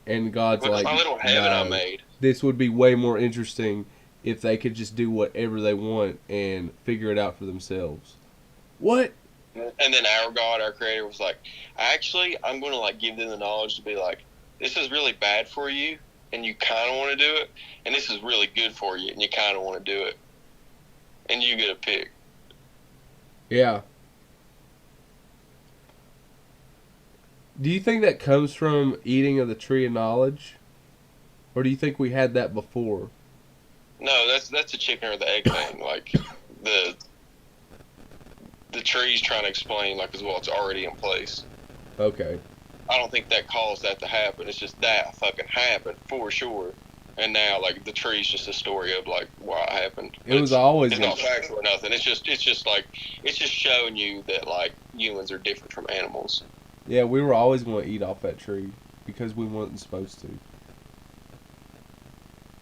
And God's Look, like, my little heaven no, I made. this would be way more interesting if they could just do whatever they want and figure it out for themselves. What? And then our God, our creator, was like, actually, I'm going to like give them the knowledge to be like, this is really bad for you, and you kind of want to do it, and this is really good for you, and you kind of want to do it. And you get a pick. Yeah. Do you think that comes from eating of the tree of knowledge? Or do you think we had that before? No, that's a chicken or the egg thing. Like, the tree's trying to explain, like, as well, it's already in place. Okay. I don't think that caused that to happen. It's just that fucking happened for sure. And now, like, the tree's just a story of like why it happened. It was always. It's not factual or nothing. It's just showing you that like humans are different from animals. Yeah, we were always going to eat off that tree because we weren't supposed to.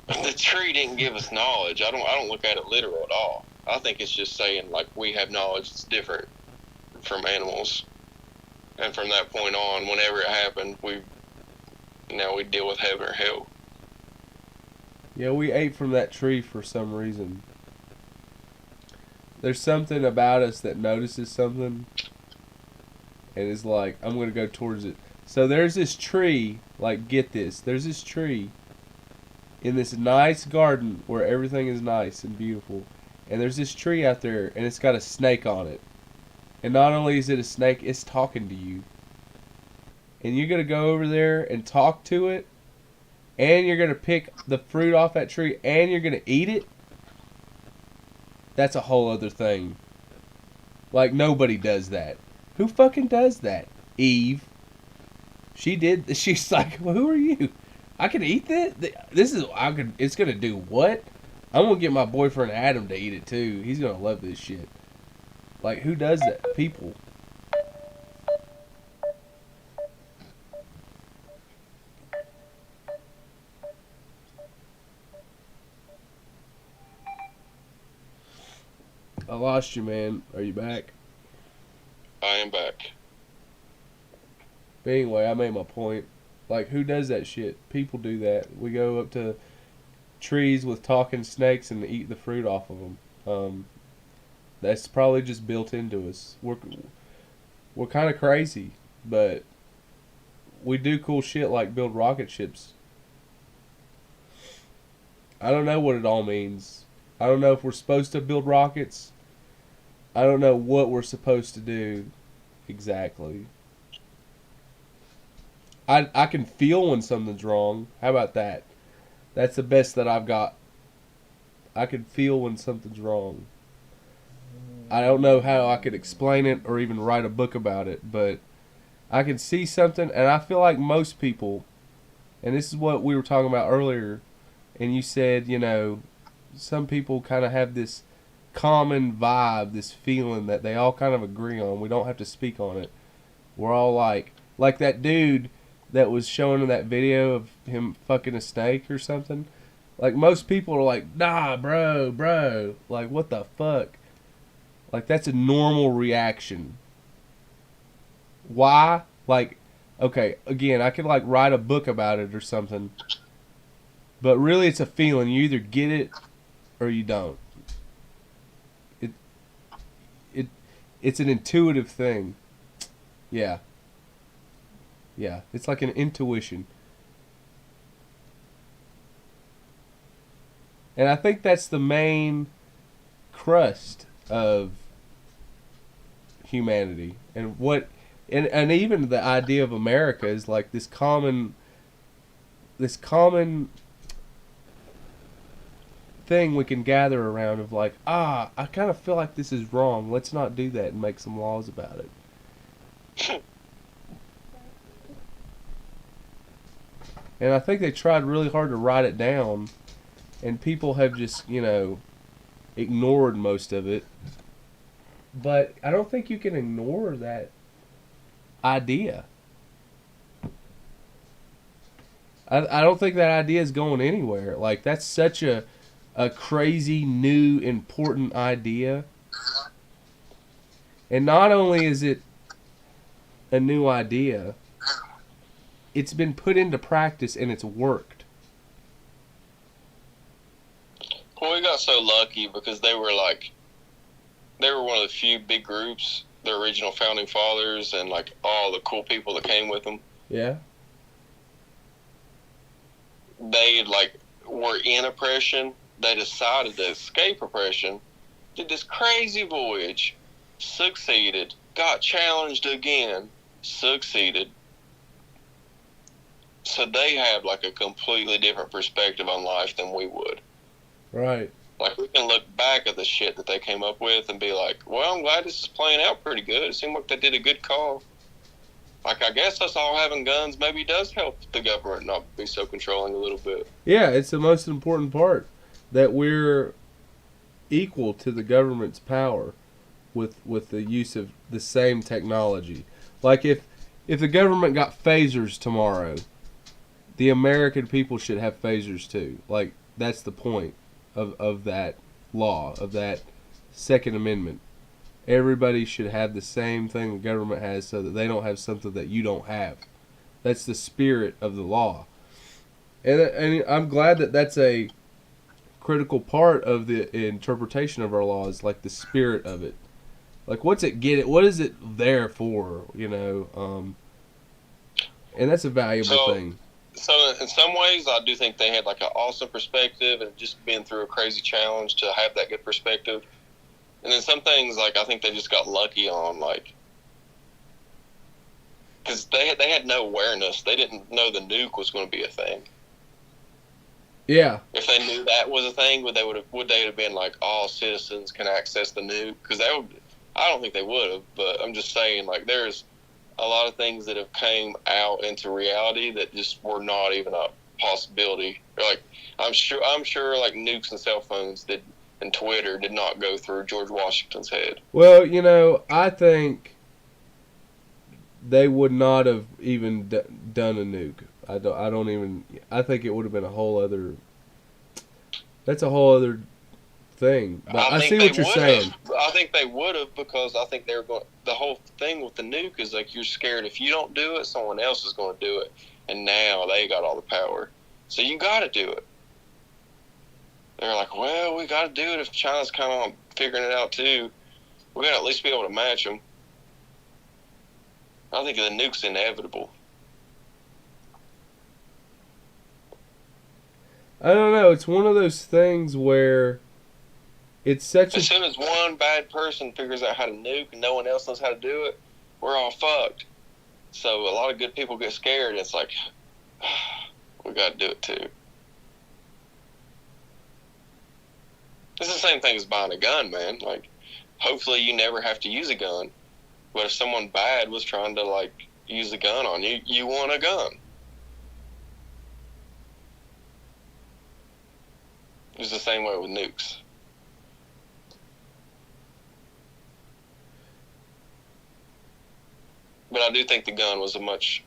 The tree didn't give us knowledge. I don't look at it literal at all. I think it's just saying like we have knowledge that's different from animals. And from that point on, whenever it happened, we deal with heaven or hell. Yeah, we ate from that tree for some reason. There's something about us that notices something and is like, I'm going to go towards it. So there's this tree, like, get this. There's this tree in this nice garden where everything is nice and beautiful. And there's this tree out there, and it's got a snake on it. And not only is it a snake, it's talking to you. And you're going to go over there and talk to it, and you're going to pick the fruit off that tree, and you're going to eat it. That's a whole other thing. Like, nobody does that. Who fucking does that? Eve. She did. She's like, well, who are you? I can eat this? It's going to do what? I'm going to get my boyfriend Adam to eat it too. He's going to love this shit. Like, who does that? People. I lost you, man. Are you back? I am back. But anyway, I made my point. Like, who does that shit? People do that. We go up to trees with talking snakes and eat the fruit off of them. That's probably just built into us. We're kind of crazy, but we do cool shit like build rocket ships. I don't know what it all means. I don't know if we're supposed to build rockets. I don't know what we're supposed to do exactly. I can feel when something's wrong. How about that? That's the best that I've got. I can feel when something's wrong. I don't know how I could explain it or even write a book about it, but I can see something, and I feel like most people, and this is what we were talking about earlier, and you said, some people kind of have this common vibe, this feeling that they all kind of agree on. We don't have to speak on it. We're all like that dude that was showing in that video of him fucking a snake or something. Like, most people are like, nah, bro. Like, what the fuck? Like, that's a normal reaction. Why? Like, okay, again, I could, like, write a book about it or something. But really, it's a feeling. You either get it or you don't. It, it's an intuitive thing. Yeah. Yeah, it's like an intuition. And I think that's the main crust of humanity. And even the idea of America is like this common thing we can gather around of like, I kind of feel like this is wrong. Let's not do that and make some laws about it. And I think they tried really hard to write it down, and people have just, ignored most of it. But I don't think you can ignore that idea. I don't think that idea is going anywhere. Like, that's such a crazy, new, important idea. And not only is it a new idea, it's been put into practice and it's worked. Well, we got so lucky because they were one of the few big groups, the original founding fathers, and like all the cool people that came with them. Yeah. They were in oppression. They decided to escape oppression, did this crazy voyage, succeeded, got challenged again, succeeded. So they have like a completely different perspective on life than we would. Right. Like, we can look back at the shit that they came up with and be like, well, I'm glad this is playing out pretty good. It seemed like they did a good call. Like, I guess us all having guns maybe does help the government not be so controlling a little bit. Yeah, it's the most important part, that we're equal to the government's power with the use of the same technology. Like, if the government got phasers tomorrow, the American people should have phasers too. Like, that's the point of that law, of that Second Amendment. Everybody should have the same thing the government has, so that they don't have something that you don't have. That's the spirit of the law. And I'm glad that that's a critical part of the interpretation of our laws, like the spirit of it. Like, what is it there for, and that's a valuable thing. So in some ways, I do think they had like an awesome perspective, and just been through a crazy challenge to have that good perspective. And then some things, like, I think they just got lucky on, like, because they had no awareness. They didn't know the nuke was going to be a thing. Yeah. If they knew that was a thing, would they have been like, all citizens can access the nuke? Because I don't think they would have. But I'm just saying, like, there's a lot of things that have came out into reality that just were not even a possibility. Like, I'm sure like nukes and cell phones and Twitter did not go through George Washington's head. Well, I think they would not have even done a nuke. I think it would have been a whole other. That's a whole other thing. But I see what you're saying. I think they would have, because I think they were going. The whole thing with the nuke is like, you're scared if you don't do it, someone else is going to do it, and now they got all the power, so you got to do it. They're like, well, we got to do it if China's kind of figuring it out too. We're going to at least be able to match them. I think the nuke's inevitable. I don't know. It's one of those things where it's such a As soon as one bad person figures out how to nuke and no one else knows how to do it, we're all fucked. So a lot of good people get scared. And it's like, we got to do it too. It's the same thing as buying a gun, man. Like, hopefully you never have to use a gun. But if someone bad was trying to, like, use a gun on you, you want a gun. It's the same way with nukes. But I do think the gun was a much...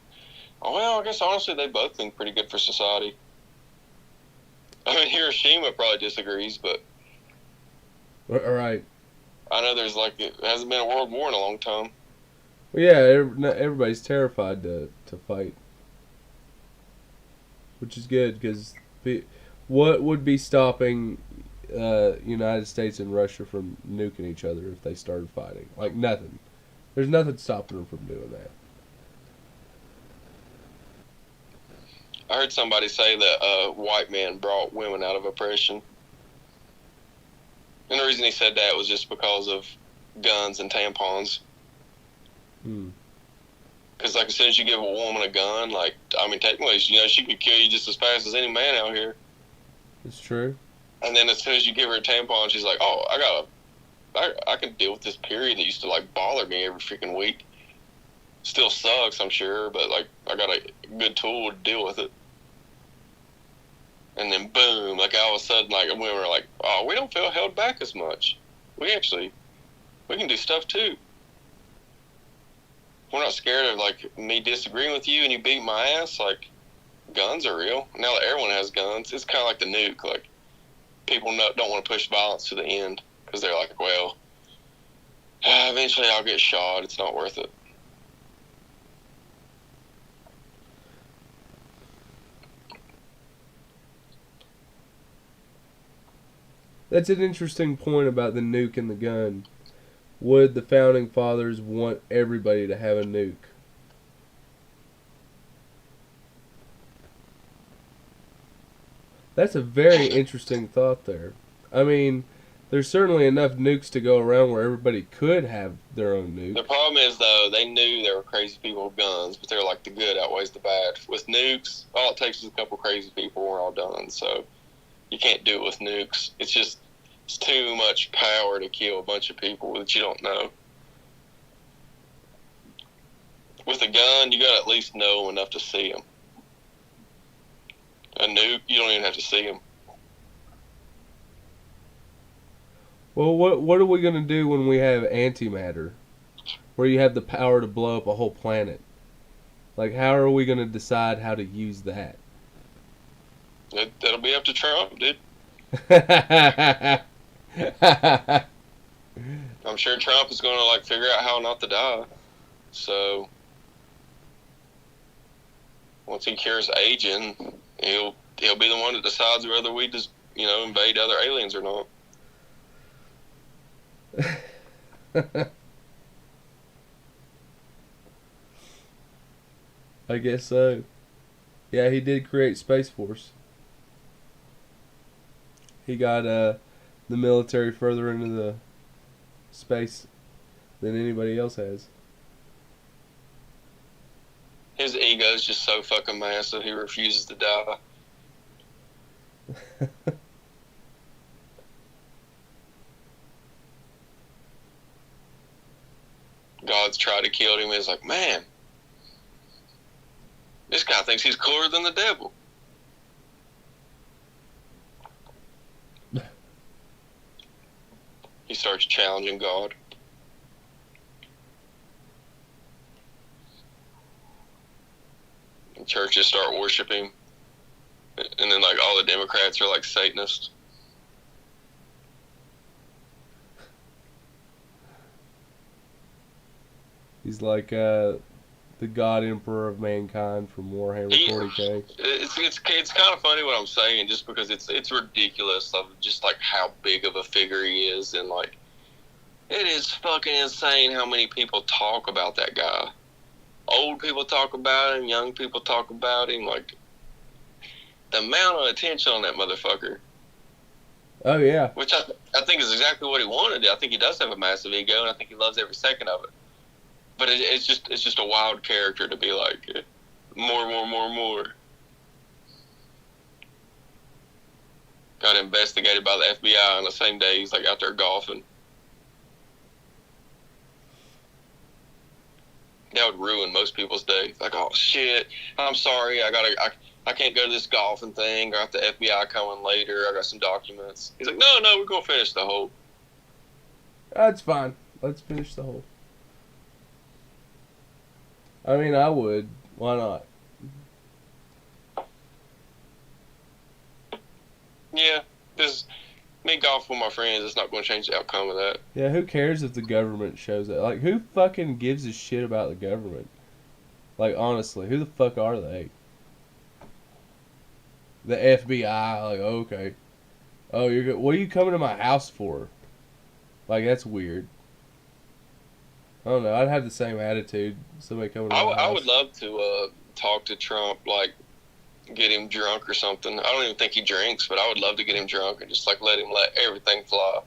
Well, I guess honestly they both think pretty good for society. I mean, Hiroshima probably disagrees, but... all right. I know there's like... It hasn't been a world war in a long time. Well, yeah, everybody's terrified to fight, which is good because what would be stopping United States and Russia from nuking each other if they started fighting? Like nothing. There's nothing stopping them from doing that. I heard somebody say that white men brought women out of oppression. And the reason he said that was just because of guns and tampons. Because, like, as soon as you give a woman a gun, like, I mean, technically, she could kill you just as fast as any man out here. It's true. And then as soon as you give her a tampon, she's like, oh, I can deal with this period that used to, like, bother me every freaking week. Still sucks, I'm sure, but, like, I got a good tool to deal with it. And then, boom, like, all of a sudden, like, women are like, oh, we don't feel held back as much. We can do stuff, too. We're not scared of, like, me disagreeing with you and you beat my ass. Like, guns are real. Now that everyone has guns, it's kind of like the nuke. Like, people don't want to push violence to the end because they're like, well, eventually I'll get shot. It's not worth it. That's an interesting point about the nuke and the gun. Would the founding fathers want everybody to have a nuke? That's a very interesting thought there. I mean, there's certainly enough nukes to go around where everybody could have their own nuke. The problem is, though, they knew there were crazy people with guns, but they're like, the good outweighs the bad. With nukes, all it takes is a couple crazy people, we're all done. So you can't do it with nukes. It's too much power to kill a bunch of people that you don't know. With a gun, you got to at least know enough to see them. A nuke, you don't even have to see them. Well, what are we going to do when we have antimatter? Where you have the power to blow up a whole planet? Like, how are we going to decide how to use that? That'll be up to Trump, dude. I'm sure Trump is going to, like, figure out how not to die. So, once he cures aging, he'll be the one that decides whether we just, invade other aliens or not. I guess so. Yeah, he did create Space Force. He got the military further into the space than anybody else has. His ego is just so fucking massive, he refuses to die. God's tried to kill him. He's like, man, this guy thinks he's cooler than the devil. He starts challenging God. And churches start worshiping. And then, like, all the Democrats are, like, Satanists. He's like the God Emperor of mankind from Warhammer 40K. It's kind of funny what I'm saying, just because it's ridiculous of just like how big of a figure he is, and like it is fucking insane how many people talk about that guy. Old people talk about him, young people talk about him. Like, the amount of attention on that motherfucker, Oh yeah. which I think is exactly what he wanted. I think he does have a massive ego, and I think he loves every second of it. But it's just a wild character to be like, more. Got investigated by the FBI on the same day he's like out there golfing. That would ruin most people's day. Like, oh shit, I'm sorry, I can't go to this golfing thing. I got the FBI coming later. I got some documents. He's like, no, we're gonna finish the hole. That's fine. Let's finish the hole. I mean, I would. Why not? Yeah, this me golf with my friends. It's not going to change the outcome of that. Yeah, who cares if the government shows up? Like, who fucking gives a shit about the government? Like, honestly, who the fuck are they? The FBI, like, okay. Oh, you're good. What are you coming to my house for? Like, that's weird. I don't know. I'd have the same attitude. Somebody coming to my house. I would love to talk to Trump, like, get him drunk or something. I don't even think he drinks, but I would love to get him drunk and just, like, let everything fly.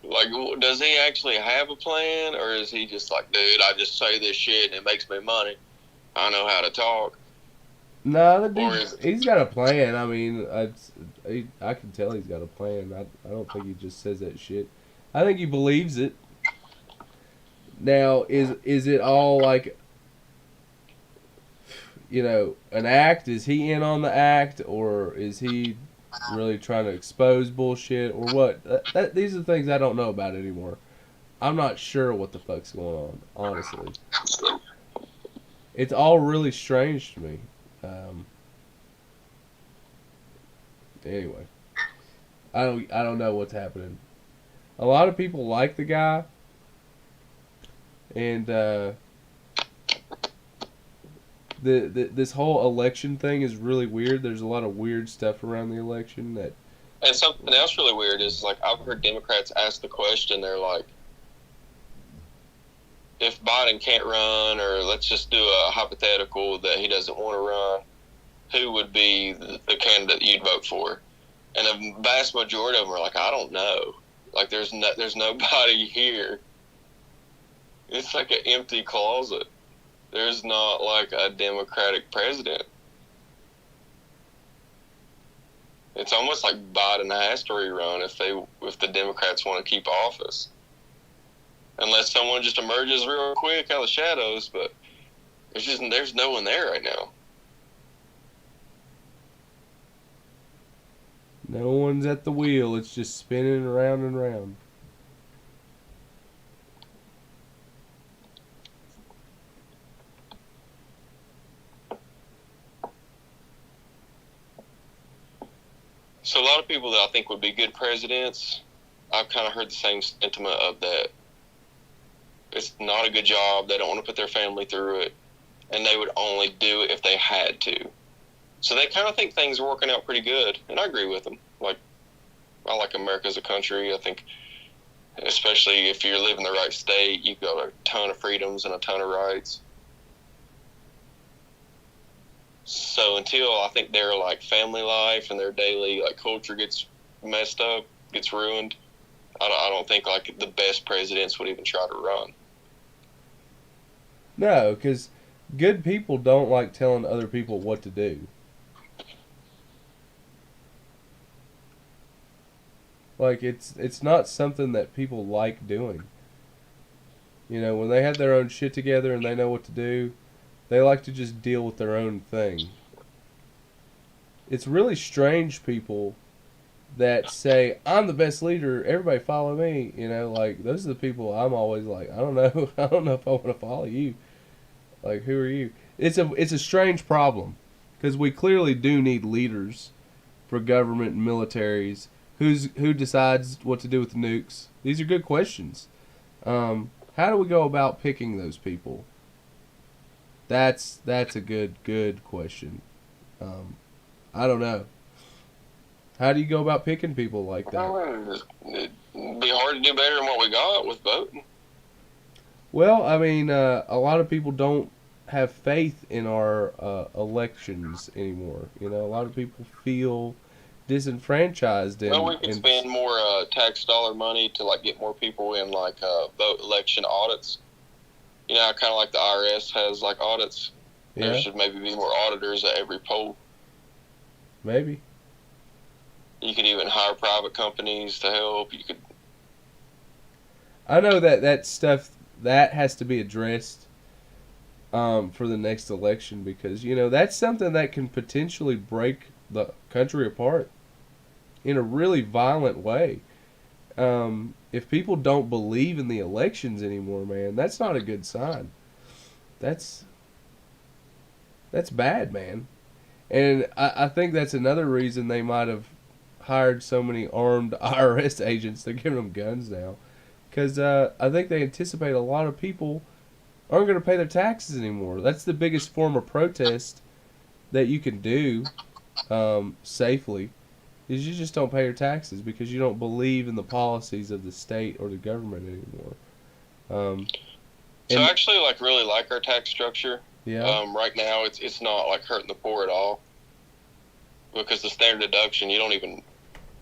Like, does he actually have a plan, or is he just like, dude, I just say this shit and it makes me money. I know how to talk. No, he's got a plan. I mean, I can tell he's got a plan. I don't think he just says that shit. I think he believes it. Now, is it all like, you know, an act? Is he in on the act, or is he really trying to expose bullshit, or what? These are the things I don't know about anymore. I'm not sure what the fuck's going on, honestly. It's all really strange to me. Anyway, I don't know what's happening. A lot of people like the guy, and this whole election thing is really weird. There's a lot of weird stuff around the election that. And something else really weird is, like, I've heard Democrats ask the question. They're like, if Biden can't run, or let's just do a hypothetical that he doesn't want to run, who would be the candidate you'd vote for? And a vast majority of them are like, I don't know. Like, there's nobody here. It's like an empty closet. There's not, like, a Democratic president. It's almost like Biden has to rerun if the Democrats want to keep office. Unless someone just emerges real quick out of the shadows, but there's no one there right now. No one's at the wheel. It's just spinning around and round. So a lot of people that I think would be good presidents, I've kind of heard the same sentiment of that. It's not a good job. They don't want to put their family through it. And they would only do it if they had to. So they kind of think things are working out pretty good. And I agree with them. Like, I like America as a country. I think, especially if you live in the right state, you've got a ton of freedoms and a ton of rights. So until I think their, like, family life and their daily, like, culture gets messed up, gets ruined, I don't think, like, the best presidents would even try to run. No, because good people don't like telling other people what to do. Like, it's not something that people like doing. You know, when they have their own shit together and they know what to do, they like to just deal with their own thing. It's really strange people that say, I'm the best leader, everybody follow me. You know, like, those are the people I'm always like, I don't know. I don't know if I want to follow you. Like, who are you? It's a strange problem. Because we clearly do need leaders for government and militaries. Who decides what to do with the nukes? These are good questions. How do we go about picking those people? That's a good question. I don't know. How do you go about picking people like that? It'd be hard to do better than what we got with voting. Well, I mean, a lot of people don't have faith in our elections anymore. You know, a lot of people feel disenfranchised Well, and we could spend more tax dollar money to like get more people in like vote election audits. You know, kind of like the IRS has like audits. There yeah, should maybe be more auditors at every poll. maybe. You could even hire private companies to help. You could. I know that stuff that has to be addressed for the next election because you know that's something that can potentially break the country apart in a really violent way. If people don't believe in the elections anymore, man, that's not a good sign. That's that's bad, man. And I think that's another reason they might have hired so many armed IRS agents. They're giving them guns now because I think they anticipate a lot of people aren't going to pay their taxes anymore. That's the biggest form of protest that you can do safely is you just don't pay your taxes because you don't believe in the policies of the state or the government anymore. Um, So and I actually like really like our tax structure. yeah, Right now, it's not like hurting the poor at all because the standard deduction you don't even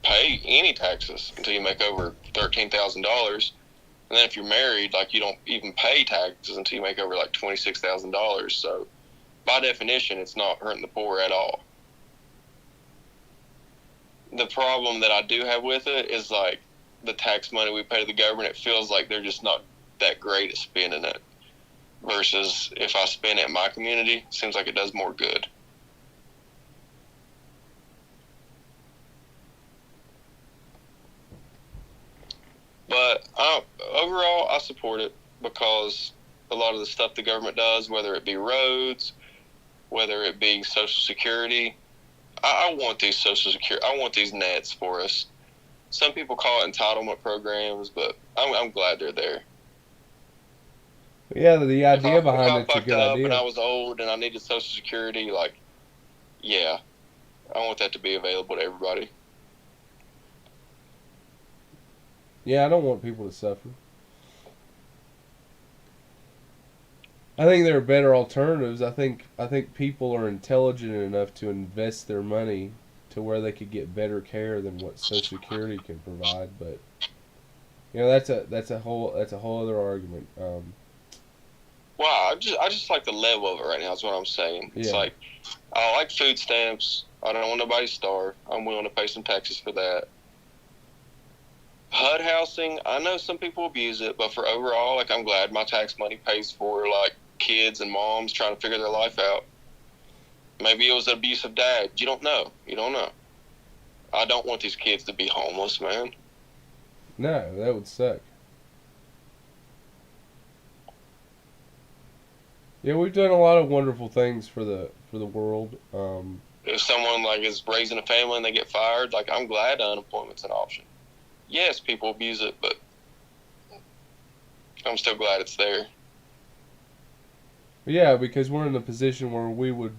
pay any taxes until you make over $13,000. And then if you're married, like you don't even pay taxes until you make over like $26,000. So by definition, it's not hurting the poor at all. The problem that I do have with it is like the tax money we pay to the government. It feels like they're just not that great at spending it. Versus if I spend it in my community, it seems like it does more good. But overall, I support it because a lot of the stuff the government does, whether it be roads, whether it be Social Security, I want these Social Security. I want these nets for us. Some people call it entitlement programs, but I'm glad they're there. yeah. The idea If behind I it's a fucked good up and idea. I was old and I needed Social Security, like, yeah, I want that to be available to everybody. Yeah, I don't want people to suffer. I think there are better alternatives. I think people are intelligent enough to invest their money to where they could get better care than what Social Security can provide. But you know that's a whole other argument. Wow, I just like the level of it right now. Is what I'm saying. It's Yeah, like I like food stamps. I don't want nobody to starve. I'm willing to pay some taxes for that. HUD housing, I know some people abuse it, but for overall, like I'm glad my tax money pays for like kids and moms trying to figure their life out. Maybe it was an abusive dad. You don't know. You don't know. I don't want these kids to be homeless, man. no, that would suck. Yeah, we've done a lot of wonderful things for the world. If someone like is raising a family and they get fired, like I'm glad unemployment's an option. Yes, people abuse it, but I'm still glad it's there. Yeah, because we're in a position where we would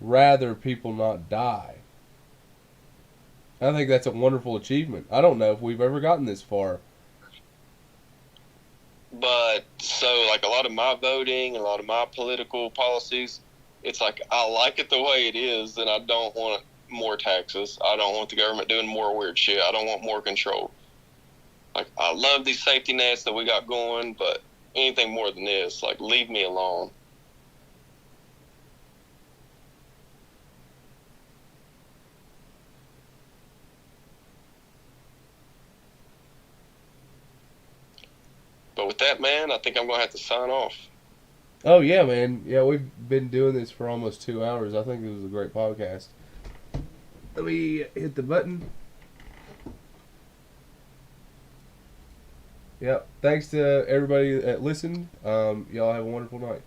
rather people not die. I think that's a wonderful achievement. I don't know if we've ever gotten this far. But so like a lot of my voting, a lot of my political policies, it's like I like it the way it is, and I don't want more taxes. I don't want the government doing more weird shit. I don't want more control. Like I love these safety nets that we got going, but anything more than this, like leave me alone. But with that, man, I think I'm gonna have to sign off. Oh yeah, man. Yeah, we've been doing this for almost 2 hours. I think this was a great podcast. Let me hit the button. Yep. Thanks to everybody that listened. Y'all have a wonderful night.